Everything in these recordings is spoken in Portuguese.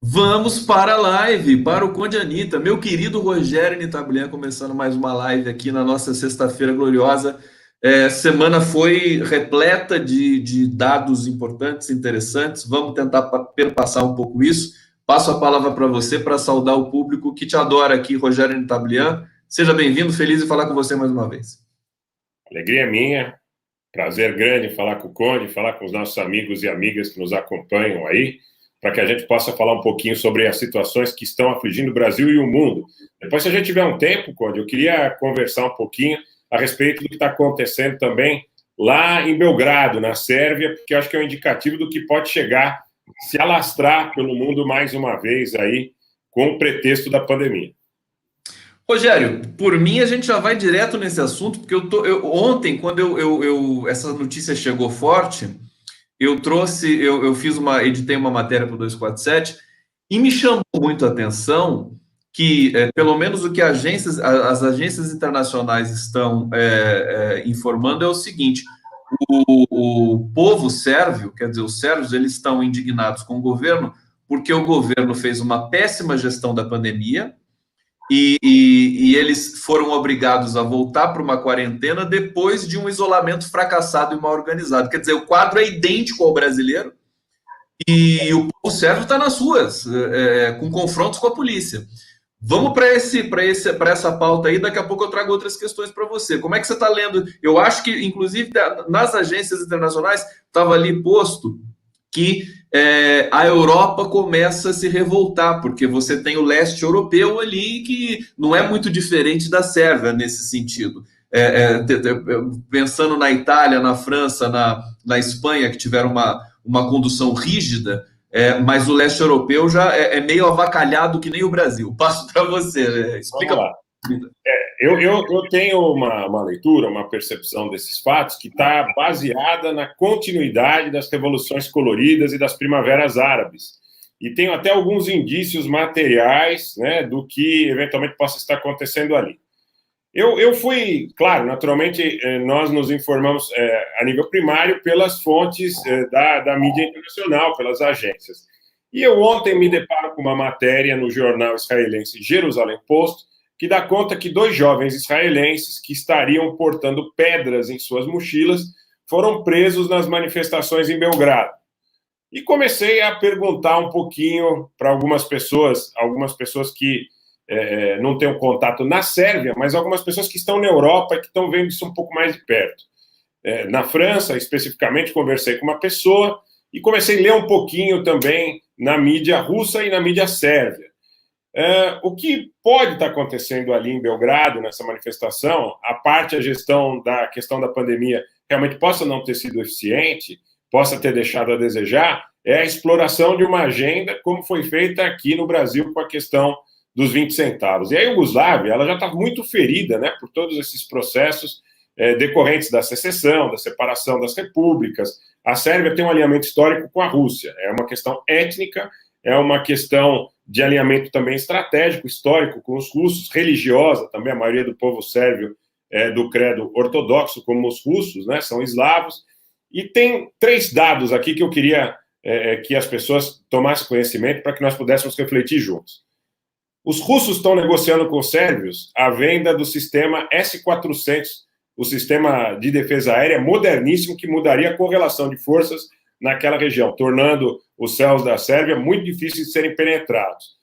Vamos para a live, para o Conde Anitta, meu querido Rogério Nitablian, começando mais uma live aqui na nossa sexta-feira gloriosa. Semana foi repleta de dados importantes, interessantes. Vamos tentar perpassar um pouco isso. Passo a palavra para você para saudar o público que te adora aqui, Rogério Nitablian. Seja bem-vindo, feliz de falar com você mais uma vez. Alegria minha, prazer grande falar com o Conde, falar com os nossos amigos e amigas que nos acompanham aí, para que a gente possa falar um pouquinho sobre as situações que estão afligindo o Brasil e o mundo. Depois, se a gente tiver um tempo, Conde, eu queria conversar um pouquinho a respeito do que está acontecendo também lá em Belgrado, na Sérvia, porque eu acho que é um indicativo do que pode chegar, se alastrar pelo mundo mais uma vez aí, com o pretexto da pandemia. Rogério, por mim a gente já vai direto nesse assunto, porque ontem, quando essa notícia chegou forte, eu fiz editei uma matéria para o 247 e me chamou muito a atenção que, pelo menos o que as agências internacionais estão informando é o seguinte: o povo sérvio, quer dizer, os sérvios, eles estão indignados com o governo porque o governo fez uma péssima gestão da pandemia e eles foram obrigados a voltar para uma quarentena depois de um isolamento fracassado e mal organizado. Quer dizer, o quadro é idêntico ao brasileiro e o povo sérvio está nas ruas, com confrontos com a polícia. Vamos para essa pauta aí, daqui a pouco eu trago outras questões para você. Como é que você está lendo? Eu acho que, inclusive, nas agências internacionais estava ali posto que a Europa começa a se revoltar, porque você tem o leste europeu ali que não é muito diferente da Sérvia nesse sentido. Pensando na Itália, na França, na Espanha, que tiveram uma condução rígida, mas o leste europeu já é meio avacalhado que nem o Brasil. Passo para você, explica. Vamos lá. Eu tenho uma leitura, uma percepção desses fatos que está baseada na continuidade das revoluções coloridas e das primaveras árabes. E tenho até alguns indícios materiais, né, do que eventualmente possa estar acontecendo ali. Eu fui, claro, naturalmente, nós nos informamos a nível primário pelas fontes da mídia internacional, pelas agências. E eu ontem me deparo com uma matéria no jornal israelense Jerusalem Post, que dá conta que dois jovens israelenses que estariam portando pedras em suas mochilas foram presos nas manifestações em Belgrado. E comecei a perguntar um pouquinho para algumas pessoas que não têm um contato na Sérvia, mas algumas pessoas que estão na Europa e que estão vendo isso um pouco mais de perto. Na França, especificamente, conversei com uma pessoa e comecei a ler um pouquinho também na mídia russa e na mídia sérvia. O que pode estar acontecendo ali em Belgrado, nessa manifestação, a parte a gestão da questão da pandemia realmente possa não ter sido eficiente, possa ter deixado a desejar, é a exploração de uma agenda como foi feita aqui no Brasil com a questão dos 20 centavos. E a Iugoslávia, ela já está muito ferida, né, por todos esses processos decorrentes da secessão, da separação das repúblicas. A Sérvia tem um alinhamento histórico com a Rússia, é uma questão étnica, é uma questão de alinhamento também estratégico, histórico com os russos, religiosa também, a maioria do povo sérvio do credo ortodoxo, como os russos, né, são eslavos. E tem três dados aqui que eu queria que as pessoas tomassem conhecimento para que nós pudéssemos refletir juntos. Os russos estão negociando com os sérvios a venda do sistema S-400, o sistema de defesa aérea moderníssimo que mudaria a correlação de forças naquela região, tornando os céus da Sérvia muito difíceis de serem penetrados.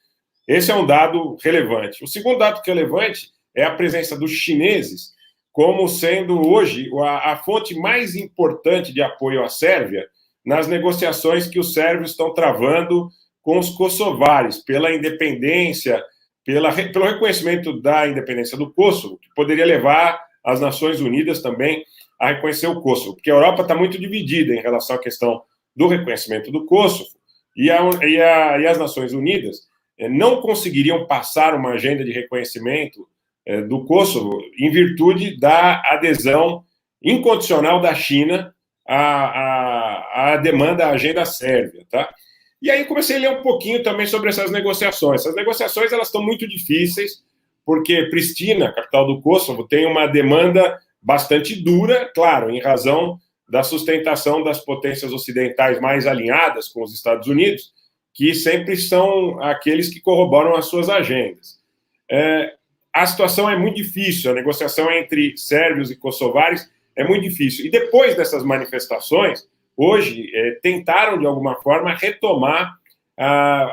Esse é um dado relevante. O segundo dado relevante é a presença dos chineses como sendo hoje a fonte mais importante de apoio à Sérvia nas negociações que os sérvios estão travando com os kosovares, pela independência, pelo reconhecimento da independência do Kosovo, que poderia levar as Nações Unidas também a reconhecer o Kosovo, porque a Europa está muito dividida em relação à questão do reconhecimento do Kosovo, e as Nações Unidas não conseguiriam passar uma agenda de reconhecimento do Kosovo em virtude da adesão incondicional da China à demanda, à agenda sérvia, tá? E aí comecei a ler um pouquinho também sobre essas negociações. Essas negociações, elas estão muito difíceis, porque Pristina, capital do Kosovo, tem uma demanda bastante dura, claro, em razão da sustentação das potências ocidentais mais alinhadas com os Estados Unidos, que sempre são aqueles que corroboram as suas agendas. A situação é muito difícil, a negociação entre sérvios e kosovares é muito difícil. E depois dessas manifestações, hoje, tentaram, de alguma forma, retomar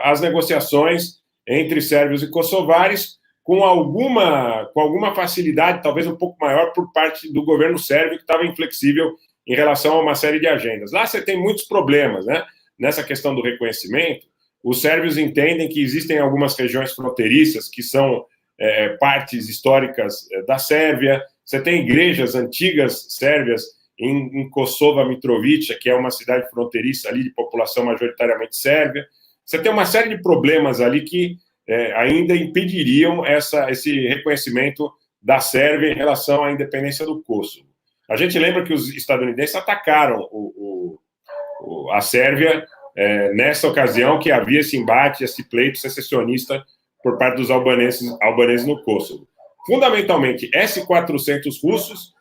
as negociações entre sérvios e kosovares com alguma facilidade, talvez um pouco maior, por parte do governo sérvio, que estava inflexível em relação a uma série de agendas. Lá você tem muitos problemas, né? Nessa questão do reconhecimento, os sérvios entendem que existem algumas regiões fronteiriças que são partes históricas da Sérvia. Você tem igrejas antigas sérvias em Kosova Mitrovica, que é uma cidade fronteiriça ali de população majoritariamente sérvia. Você tem uma série de problemas ali que ainda impediriam esse reconhecimento da Sérvia em relação à independência do Kosovo. A gente lembra que os estadunidenses atacaram a Sérvia nessa ocasião que havia esse embate, esse pleito secessionista por parte dos albaneses no Kosovo. Fundamentalmente, S-400 russos,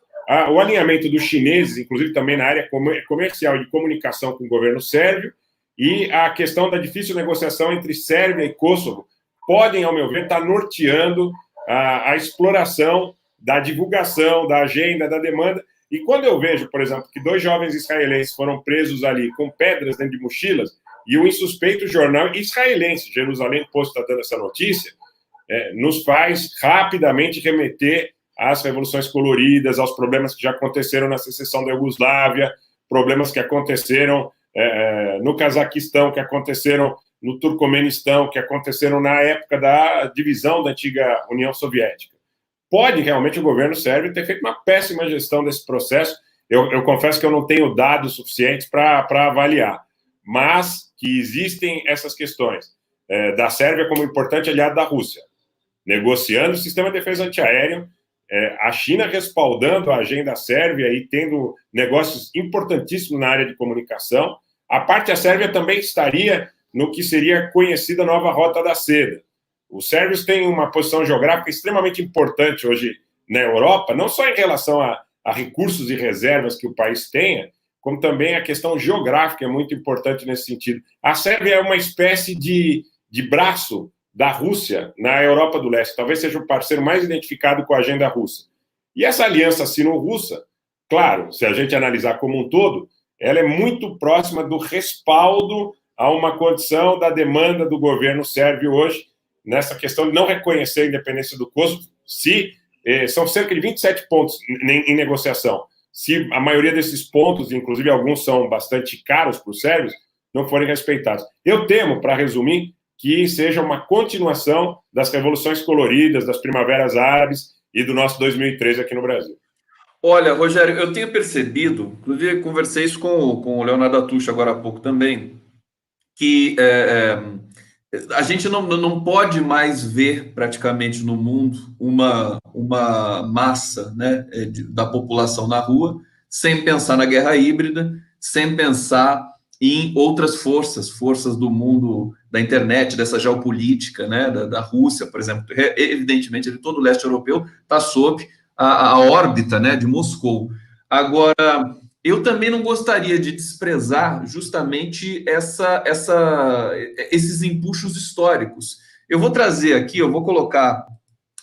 o alinhamento dos chineses, inclusive também na área comercial e de comunicação com o governo sérvio, e a questão da difícil negociação entre Sérvia e Kosovo podem, ao meu ver, estar norteando a exploração da divulgação, da agenda, da demanda. E quando eu vejo, por exemplo, que 2 jovens israelenses foram presos ali com pedras dentro de mochilas, e o insuspeito jornal israelense, Jerusalém Post, está dando essa notícia, nos faz rapidamente remeter às revoluções coloridas, aos problemas que já aconteceram na secessão da Iugoslávia, problemas que aconteceram no Cazaquistão, que aconteceram no Turcomenistão, que aconteceram na época da divisão da antiga União Soviética. Pode realmente o governo sérvio ter feito uma péssima gestão desse processo. Eu confesso que eu não tenho dados suficientes para avaliar, mas que existem essas questões da Sérvia como importante aliado da Rússia, negociando o sistema de defesa antiaéreo, a China respaldando a agenda sérvia e tendo negócios importantíssimos na área de comunicação. A parte sérvia também estaria no que seria conhecida nova Rota da Seda. Os sérvios têm uma posição geográfica extremamente importante hoje na Europa, não só em relação a recursos e reservas que o país tenha, como também a questão geográfica é muito importante nesse sentido. A Sérvia é uma espécie de braço da Rússia na Europa do Leste, talvez seja o parceiro mais identificado com a agenda russa. E essa aliança sino-russa, claro, se a gente analisar como um todo, ela é muito próxima do respaldo a uma condição da demanda do governo sérvio hoje, nessa questão de não reconhecer a independência do Kosovo, são cerca de 27 pontos em negociação. Se a maioria desses pontos, inclusive alguns são bastante caros para os sérvios, não forem respeitados. Eu temo, para resumir, que seja uma continuação das revoluções coloridas, das primaveras árabes e do nosso 2013 aqui no Brasil. Olha, Rogério, eu tenho percebido, inclusive conversei isso com o Leonardo Atucha agora há pouco também, que a gente não pode mais ver praticamente no mundo uma massa, né, da população na rua sem pensar na guerra híbrida, sem pensar em outras forças do mundo da internet, dessa geopolítica, né, da Rússia, por exemplo. Evidentemente, todo o leste europeu está sob a órbita, né, de Moscou. Agora, eu também não gostaria de desprezar justamente esses empuxos históricos. Eu vou trazer aqui, eu vou colocar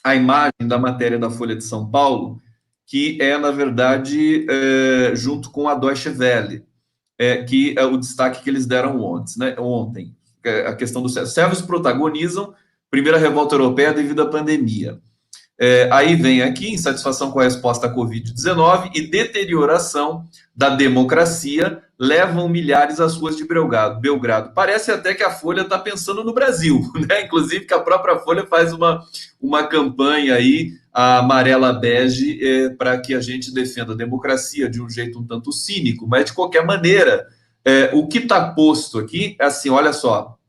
a imagem da matéria da Folha de São Paulo, que é, na verdade, junto com a Deutsche Welle, que é o destaque que eles deram ontem. A questão dos sérvios protagonizam primeira revolta europeia devido à pandemia. Aí vem aqui, insatisfação com a resposta à Covid-19 e deterioração da democracia levam milhares às ruas de Belgrado. Parece até que a Folha está pensando no Brasil, né? Inclusive que a própria Folha faz uma campanha aí, a amarela bege, para que a gente defenda a democracia de um jeito um tanto cínico, mas de qualquer maneira, o que está posto aqui, assim, olha só,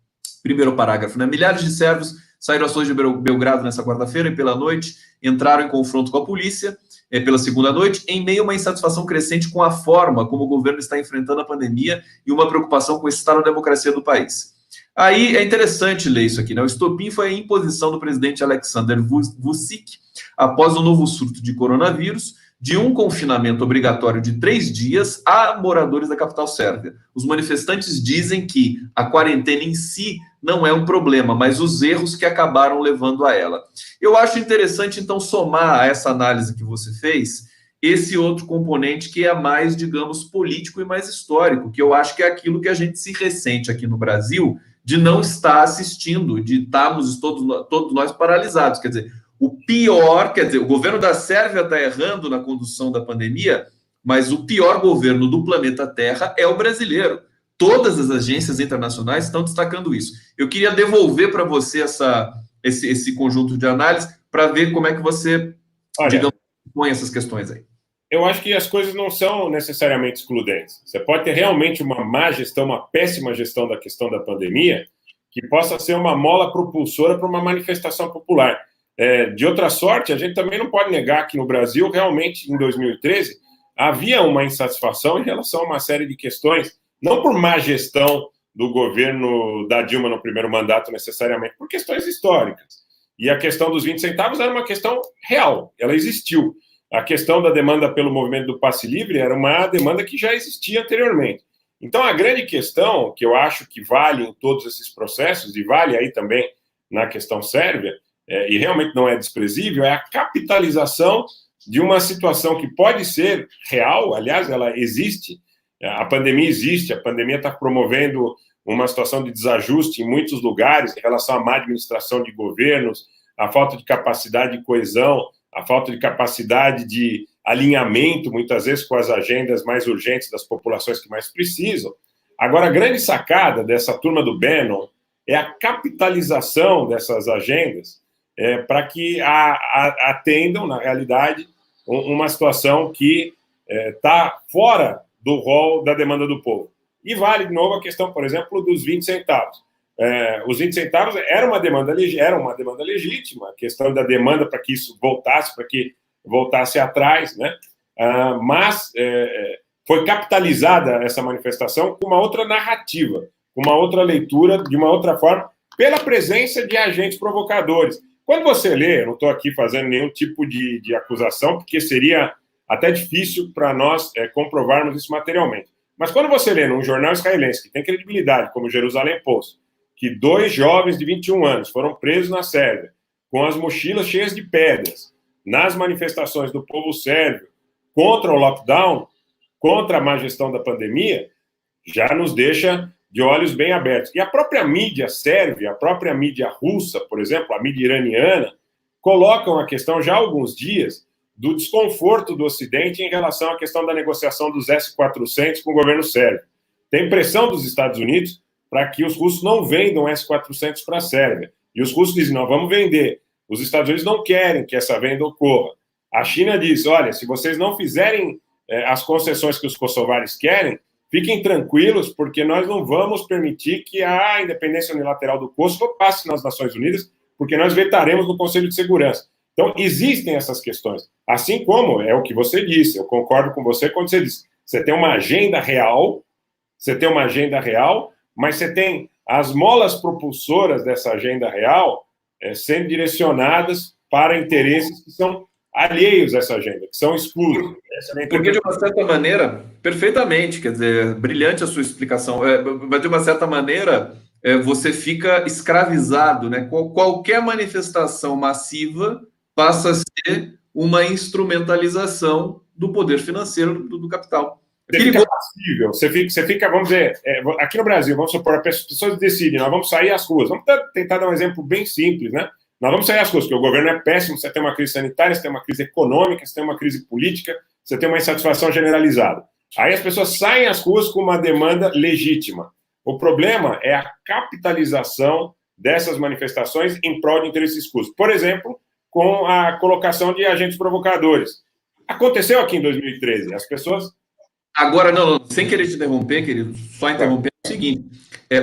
primeiro parágrafo, né? Milhares de sérvios saíram às ruas de Belgrado nessa quarta-feira e pela noite entraram em confronto com a polícia pela segunda noite, em meio a uma insatisfação crescente com a forma como o governo está enfrentando a pandemia e uma preocupação com o estado da democracia do país. Aí é interessante ler isso aqui, né? O estopim foi a imposição do presidente Alexander Vučić após o novo surto de coronavírus, de um confinamento obrigatório de 3 dias a moradores da capital sérvia. Os manifestantes dizem que a quarentena em si não é um problema, mas os erros que acabaram levando a ela. Eu acho interessante, então, somar a essa análise que você fez esse outro componente que é mais, digamos, político e mais histórico, que eu acho que é aquilo que a gente se ressente aqui no Brasil de não estar assistindo, de estarmos todos nós paralisados. Quer dizer, o pior, quer dizer, o governo da Sérvia está errando na condução da pandemia, mas o pior governo do planeta Terra é o brasileiro. Todas as agências internacionais estão destacando isso. Eu queria devolver para você esse conjunto de análise para ver como é que você, digamos, põe essas questões aí. Eu acho que as coisas não são necessariamente excludentes. Você pode ter realmente uma má gestão, uma péssima gestão da questão da pandemia, que possa ser uma mola propulsora para uma manifestação popular. De outra sorte, a gente também não pode negar que no Brasil, realmente, em 2013, havia uma insatisfação em relação a uma série de questões, não por má gestão do governo da Dilma no primeiro mandato, necessariamente, por questões históricas. E a questão dos 20 centavos era uma questão real, ela existiu. A questão da demanda pelo movimento do passe livre era uma demanda que já existia anteriormente. Então, a grande questão, que eu acho que vale em todos esses processos, e vale aí também na questão sérvia, e realmente não é desprezível, é a capitalização de uma situação que pode ser real, aliás, ela existe, a pandemia existe, a pandemia está promovendo uma situação de desajuste em muitos lugares em relação à má administração de governos, a falta de capacidade de coesão, a falta de capacidade de alinhamento, muitas vezes, com as agendas mais urgentes das populações que mais precisam. Agora, a grande sacada dessa turma do Bannon é a capitalização dessas agendas para que atendam, na realidade, uma situação que está fora do rol da demanda do povo. E vale, de novo, a questão, por exemplo, dos 20 centavos. Os 20 centavos era uma demanda legítima, a questão da demanda para que isso voltasse, para que voltasse atrás, né? Mas foi capitalizada essa manifestação com uma outra narrativa, com uma outra leitura, de uma outra forma, pela presença de agentes provocadores. Quando você lê, eu não estou aqui fazendo nenhum tipo de acusação, porque seria até difícil para nós comprovarmos isso materialmente. Mas quando você lê num jornal israelense que tem credibilidade, como o Jerusalém Post, que 2 jovens de 21 anos foram presos na Sérvia, com as mochilas cheias de pedras, nas manifestações do povo sérvio contra o lockdown, contra a má gestão da pandemia, já nos deixa de olhos bem abertos. E a própria mídia sérvia, a própria mídia russa, por exemplo, a mídia iraniana, colocam a questão já há alguns dias do desconforto do Ocidente em relação à questão da negociação dos S-400 com o governo sérvio. Tem pressão dos Estados Unidos para que os russos não vendam S-400 para a Sérvia. E os russos dizem, não, vamos vender. Os Estados Unidos não querem que essa venda ocorra. A China diz, olha, se vocês não fizerem as concessões que os kosovares querem, fiquem tranquilos, porque nós não vamos permitir que a independência unilateral do Kosovo passe nas Nações Unidas, porque nós vetaremos no Conselho de Segurança. Então, existem essas questões. Assim como é o que você disse, eu concordo com você quando você disse, você tem uma agenda real, mas você tem as molas propulsoras dessa agenda real sendo direcionadas para interesses que são alheios a essa agenda, que são exclusos. Porque, de uma certa maneira, perfeitamente, quer dizer, brilhante a sua explicação, mas, de uma certa maneira, você fica escravizado, né? Qualquer manifestação massiva passa a ser uma instrumentalização do poder financeiro do capital. Você fica passível, você fica, vamos dizer, aqui no Brasil, vamos supor, as pessoas decidem, nós vamos sair às ruas, vamos tentar dar um exemplo bem simples, né? Nós vamos sair às ruas, porque o governo é péssimo, você tem uma crise sanitária, você tem uma crise econômica, você tem uma crise política, você tem uma insatisfação generalizada. Aí as pessoas saem às ruas com uma demanda legítima. O problema é a capitalização dessas manifestações em prol de interesses escusos. Por exemplo, com a colocação de agentes provocadores. Aconteceu aqui em 2013, as pessoas... Agora, não, sem querer te interromper, querido, só interromper é o seguinte,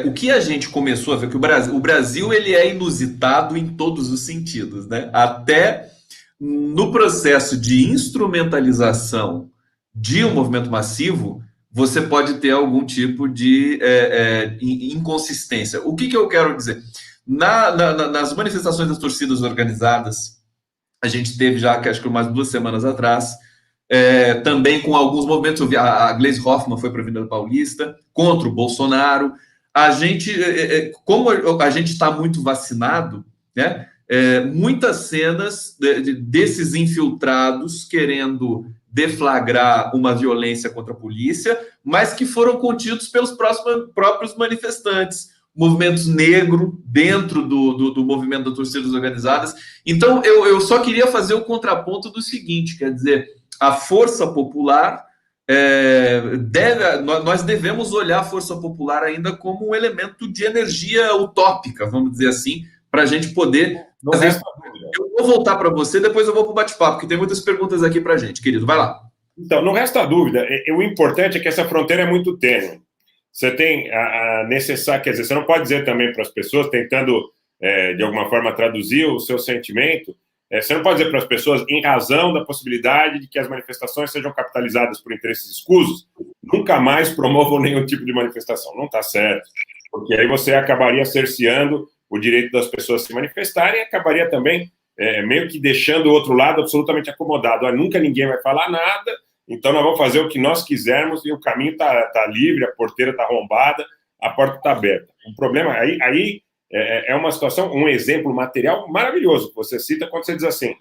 o que a gente começou a ver, que o Brasil ele é inusitado em todos os sentidos, né? Até no processo de instrumentalização de um movimento massivo, você pode ter algum tipo de inconsistência. O que eu quero dizer? Nas manifestações das torcidas organizadas, a gente teve já, acho que umas 2 semanas atrás, também com alguns movimentos. Eu vi a Gleisi Hoffmann foi para a Avenida Paulista, contra o Bolsonaro. A gente, como a gente está muito vacinado, né, muitas cenas desses infiltrados querendo deflagrar uma violência contra a polícia, mas que foram contidos pelos próprios manifestantes, movimentos negros dentro do movimento das torcidas organizadas. Então, eu só queria fazer o contraponto do seguinte, quer dizer, a força popular, nós devemos olhar a força popular ainda como um elemento de energia utópica, vamos dizer assim, para a gente poder fazer isso. Eu vou voltar para você, depois eu vou para o bate-papo, porque tem muitas perguntas aqui para a gente, querido. Vai lá. Então, não resta dúvida. O importante é que essa fronteira é muito tênue. Você tem a necessária, quer dizer, você não pode dizer também para as pessoas, tentando, de alguma forma, traduzir o seu sentimento, você não pode dizer para as pessoas, em razão da possibilidade de que as manifestações sejam capitalizadas por interesses escusos, nunca mais promovam nenhum tipo de manifestação. Não está certo. Porque aí você acabaria cerceando o direito das pessoas se manifestarem e acabaria também meio que deixando o outro lado absolutamente acomodado. Nunca ninguém vai falar nada, então nós vamos fazer o que nós quisermos e o caminho está livre, a porteira está arrombada, a porta está aberta. O problema aí é uma situação, um exemplo material maravilhoso que você cita quando você diz assim,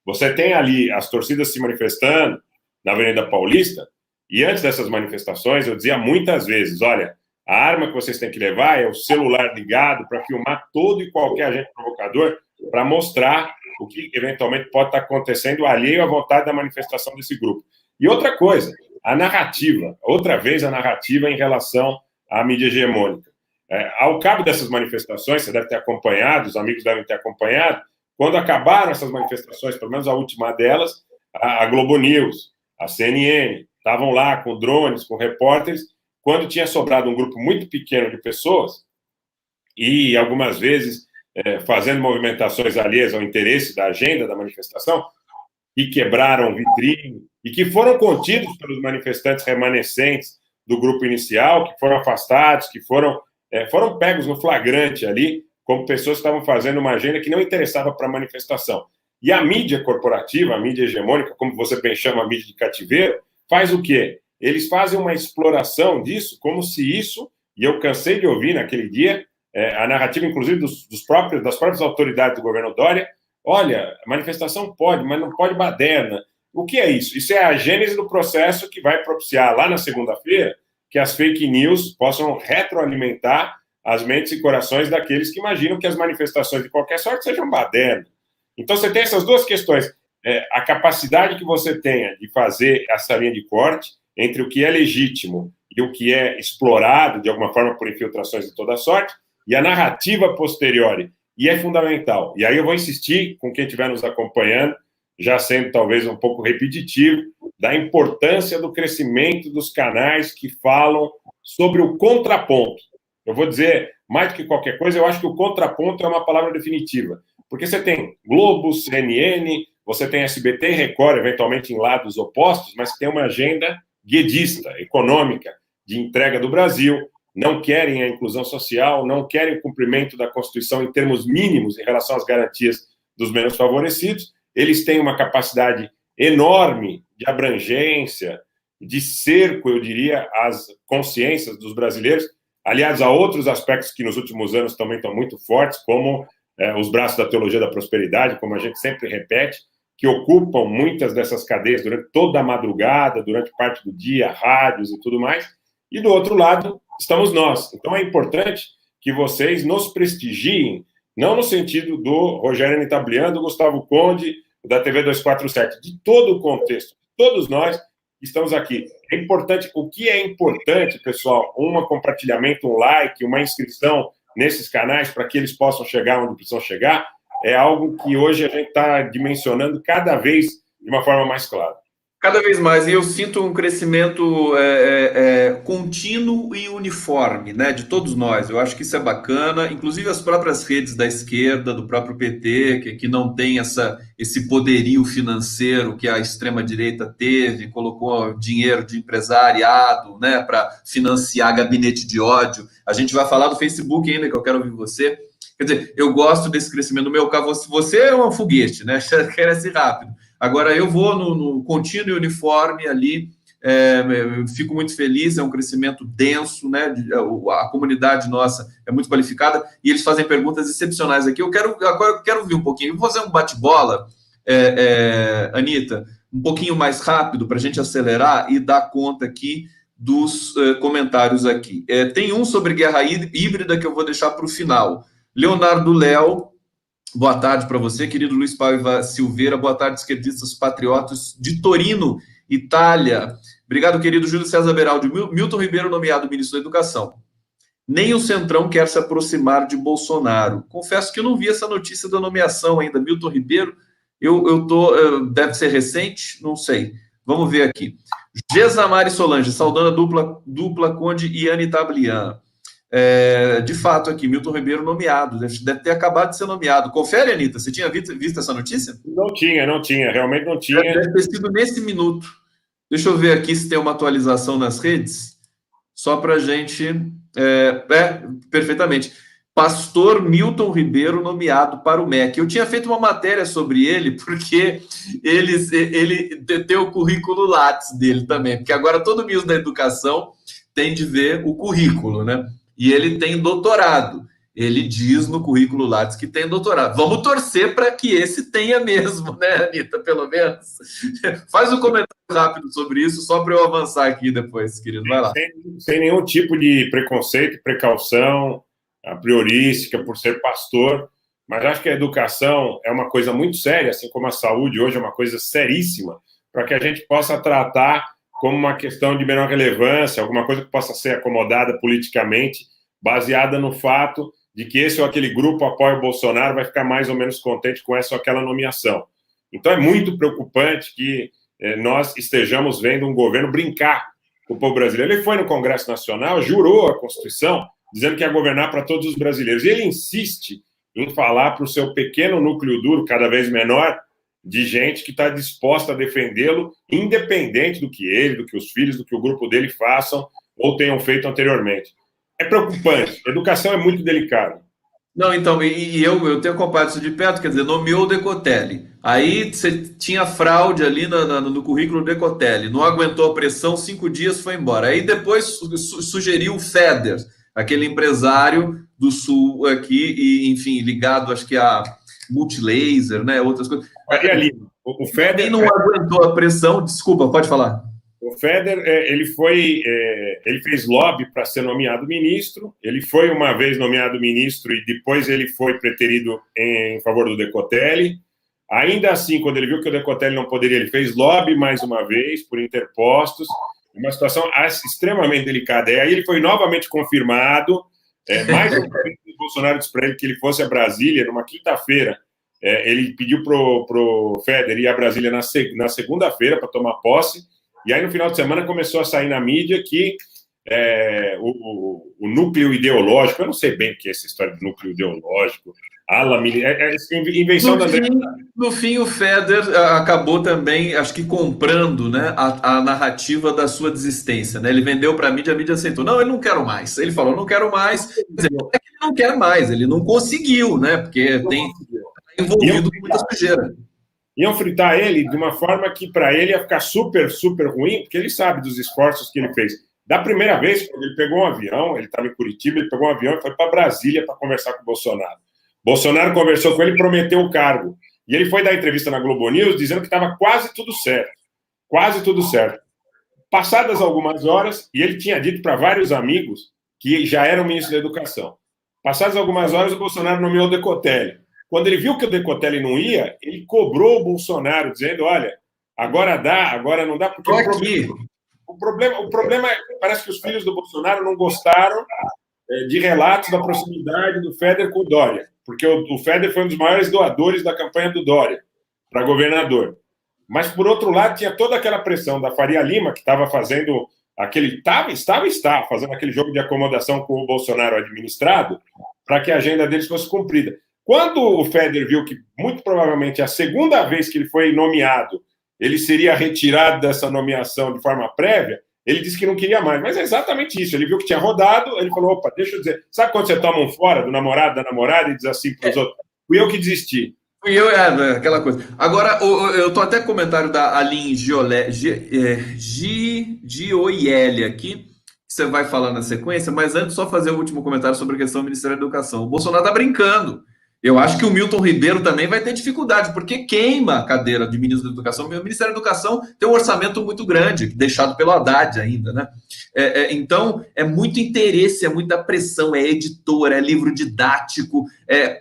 você tem ali as torcidas se manifestando na Avenida Paulista, e antes dessas manifestações eu dizia muitas vezes, olha, a arma que vocês têm que levar é o celular ligado para filmar todo e qualquer agente provocador para mostrar o que eventualmente pode estar acontecendo alheio à vontade da manifestação desse grupo. E outra coisa, a narrativa, outra vez a narrativa em relação à mídia hegemônica. Ao cabo dessas manifestações, você deve ter acompanhado, os amigos devem ter acompanhado, quando acabaram essas manifestações, pelo menos a última delas, a Globo News, a CNN, estavam lá com drones, com repórteres, quando tinha sobrado um grupo muito pequeno de pessoas, e algumas vezes fazendo movimentações alheias ao interesse da agenda da manifestação, e quebraram vitrine, e que foram contidos pelos manifestantes remanescentes do grupo inicial, que foram afastados, que foram pegos no flagrante ali, como pessoas que estavam fazendo uma agenda que não interessava para a manifestação. E a mídia corporativa, a mídia hegemônica, como você bem chama, a mídia de cativeiro, faz o quê? Eles fazem uma exploração disso, como se isso, e eu cansei de ouvir naquele dia, a narrativa, inclusive, das próprias autoridades do governo Dória, olha, a manifestação pode, mas não pode baderna. O que é isso? Isso é a gênese do processo que vai propiciar lá na segunda-feira que as fake news possam retroalimentar as mentes e corações daqueles que imaginam que as manifestações de qualquer sorte sejam baderna. Então, você tem essas duas questões. A capacidade que você tenha de fazer essa linha de corte entre o que é legítimo e o que é explorado, de alguma forma, por infiltrações de toda sorte, e a narrativa posteriori. E é fundamental. E aí eu vou insistir com quem estiver nos acompanhando, já sendo talvez um pouco repetitivo, da importância do crescimento dos canais que falam sobre o contraponto. Eu vou dizer, mais do que qualquer coisa, eu acho que o contraponto é uma palavra definitiva. Porque você tem Globo, CNN, você tem SBT e Record, eventualmente em lados opostos, mas que tem uma agenda guedista, econômica, de entrega do Brasil, não querem a inclusão social, não querem o cumprimento da Constituição em termos mínimos em relação às garantias dos menos favorecidos. Eles têm uma capacidade enorme de abrangência, de cerco, eu diria, às consciências dos brasileiros, aliás, a outros aspectos que nos últimos anos também estão muito fortes, como os braços da teologia da prosperidade, como a gente sempre repete, que ocupam muitas dessas cadeias durante toda a madrugada, durante parte do dia, rádios e tudo mais. E do outro lado, estamos nós. Então é importante que vocês nos prestigiem, não no sentido do Rogério Nitablian, do Gustavo Conde, da TV 247, de todo o contexto. Todos nós estamos aqui. É importante, o que é importante, pessoal, um compartilhamento, um like, uma inscrição nesses canais para que eles possam chegar onde precisam chegar, é algo que hoje a gente está dimensionando cada vez de uma forma mais clara. Cada vez mais, e eu sinto um crescimento contínuo e uniforme, né, de todos nós. Eu acho que isso é bacana, inclusive as próprias redes da esquerda, do próprio PT, que não tem esse poderio financeiro que a extrema-direita teve, colocou dinheiro de empresariado, né, para financiar gabinete de ódio. A gente vai falar do Facebook ainda, que eu quero ouvir você. Quer dizer, eu gosto desse crescimento. No meu caso, você é um foguete, né, cresce rápido. Agora, eu vou no contínuo e uniforme ali, fico muito feliz, é um crescimento denso, né? A comunidade nossa é muito qualificada e eles fazem perguntas excepcionais aqui. Agora eu quero ouvir um pouquinho, vou fazer um bate-bola, Anitta, um pouquinho mais rápido para a gente acelerar e dar conta aqui dos comentários aqui. Tem um sobre guerra híbrida que eu vou deixar para o final. Leonardo Léo, boa tarde para você, querido Luiz Paiva Silveira, boa tarde, esquerdistas patriotas de Torino, Itália. Obrigado, querido Júlio César Beraldi. Milton Ribeiro, nomeado ministro da Educação. Nem o Centrão quer se aproximar de Bolsonaro. Confesso que eu não vi essa notícia da nomeação ainda. Milton Ribeiro, deve ser recente, não sei. Vamos ver aqui. Gesamari Solange, saudando a dupla Conde e Anne Tablian. De fato, aqui, Milton Ribeiro nomeado. Deve ter acabado de ser nomeado. Confere, Anitta, você tinha visto essa notícia? Não tinha, realmente não tinha. Deve ter sido nesse minuto. Deixa eu ver aqui se tem uma atualização nas redes, só para a gente... perfeitamente. Pastor Milton Ribeiro nomeado para o MEC. Eu tinha feito uma matéria sobre ele, porque ele tem o currículo Lattes dele também, porque agora todo ministro da Educação tem de ver o currículo, né? E ele tem doutorado. Ele diz no currículo Lattes que tem doutorado. Vamos torcer para que esse tenha mesmo, né, Anitta? Pelo menos. Faz um comentário rápido sobre isso, só para eu avançar aqui depois, querido. Vai lá. Sem nenhum tipo de preconceito, precaução, a priorística por ser pastor, mas acho que a educação é uma coisa muito séria, assim como a saúde hoje é uma coisa seríssima, para que a gente possa tratar como uma questão de menor relevância, alguma coisa que possa ser acomodada politicamente, baseada no fato de que esse ou aquele grupo apoia o Bolsonaro, vai ficar mais ou menos contente com essa ou aquela nomeação. Então é muito preocupante que nós estejamos vendo um governo brincar com o povo brasileiro. Ele foi no Congresso Nacional, jurou a Constituição, dizendo que ia governar para todos os brasileiros. E ele insiste em falar para o seu pequeno núcleo duro, cada vez menor, de gente que está disposta a defendê-lo, independente do que ele, do que os filhos, do que o grupo dele façam ou tenham feito anteriormente. É preocupante. Educação é muito delicado. Não, então, e eu tenho acompanhado isso de perto, quer dizer, nomeou o Decotelli. Aí você tinha fraude ali no currículo do Decotelli, não aguentou a pressão, 5 dias foi embora. Aí depois sugeriu o Feder, aquele empresário do Sul aqui, e, enfim, ligado, acho que a Multilaser, né, outras coisas. Faria Lima. O Feder... Quem não aguentou a pressão, desculpa, pode falar. O Feder, ele fez lobby para ser nomeado ministro, ele foi uma vez nomeado ministro e depois ele foi preterido em favor do Decotelli. Ainda assim, quando ele viu que o Decotelli não poderia, ele fez lobby mais uma vez, por interpostos, uma situação extremamente delicada. E aí ele foi novamente confirmado, mais uma vez o Bolsonaro disse para ele que ele fosse a Brasília, numa quinta-feira, ele pediu para o Feder ir a Brasília na segunda-feira para tomar posse. E aí, no final de semana, começou a sair na mídia que o núcleo ideológico, eu não sei bem o que é essa história de núcleo ideológico, invenção da... No fim, o Feder acabou também, acho que comprando, né, a narrativa da sua desistência, né? Ele vendeu para a mídia aceitou. Não, ele não quero mais. Ele falou, não quero mais. Quer dizer, não é que ele não quer mais, ele não conseguiu, né? Porque tem envolvido com muita sujeira. Iam fritar ele de uma forma que para ele ia ficar super, super ruim, porque ele sabe dos esforços que ele fez. Da primeira vez, quando ele pegou um avião, ele estava em Curitiba, ele pegou um avião e foi para Brasília para conversar com o Bolsonaro. Bolsonaro conversou com ele e prometeu o cargo. E ele foi dar entrevista na Globo News dizendo que estava quase tudo certo. Quase tudo certo. Passadas algumas horas, e ele tinha dito para vários amigos que já eram ministro da Educação. Passadas algumas horas, o Bolsonaro nomeou o Decotelli. Quando ele viu que o Decotelli não ia, ele cobrou o Bolsonaro, dizendo, olha, agora dá, agora não dá, porque o problema é que parece que os filhos do Bolsonaro não gostaram de relatos da proximidade do Feder com o Dória, porque o Feder foi um dos maiores doadores da campanha do Dória para governador. Mas, por outro lado, tinha toda aquela pressão da Faria Lima, que estava fazendo está fazendo aquele jogo de acomodação com o Bolsonaro administrado, para que a agenda deles fosse cumprida. Quando o Feder viu que, muito provavelmente, a segunda vez que ele foi nomeado, ele seria retirado dessa nomeação de forma prévia, ele disse que não queria mais. Mas é exatamente isso. Ele viu que tinha rodado, ele falou, opa, deixa eu dizer... Sabe quando você toma um fora do namorado, da namorada, e diz assim para os outros, fui eu que desisti. E eu, aquela coisa. Agora, eu tô até com comentário da Aline Gioielli aqui, que você vai falar na sequência, mas antes só fazer o último comentário sobre a questão do Ministério da Educação. O Bolsonaro tá brincando. Eu acho que o Milton Ribeiro também vai ter dificuldade, porque queima a cadeira de ministro da Educação. O Ministério da Educação tem um orçamento muito grande, deixado pelo Haddad ainda, né? Então, é muito interesse, é muita pressão, é editor, é livro didático,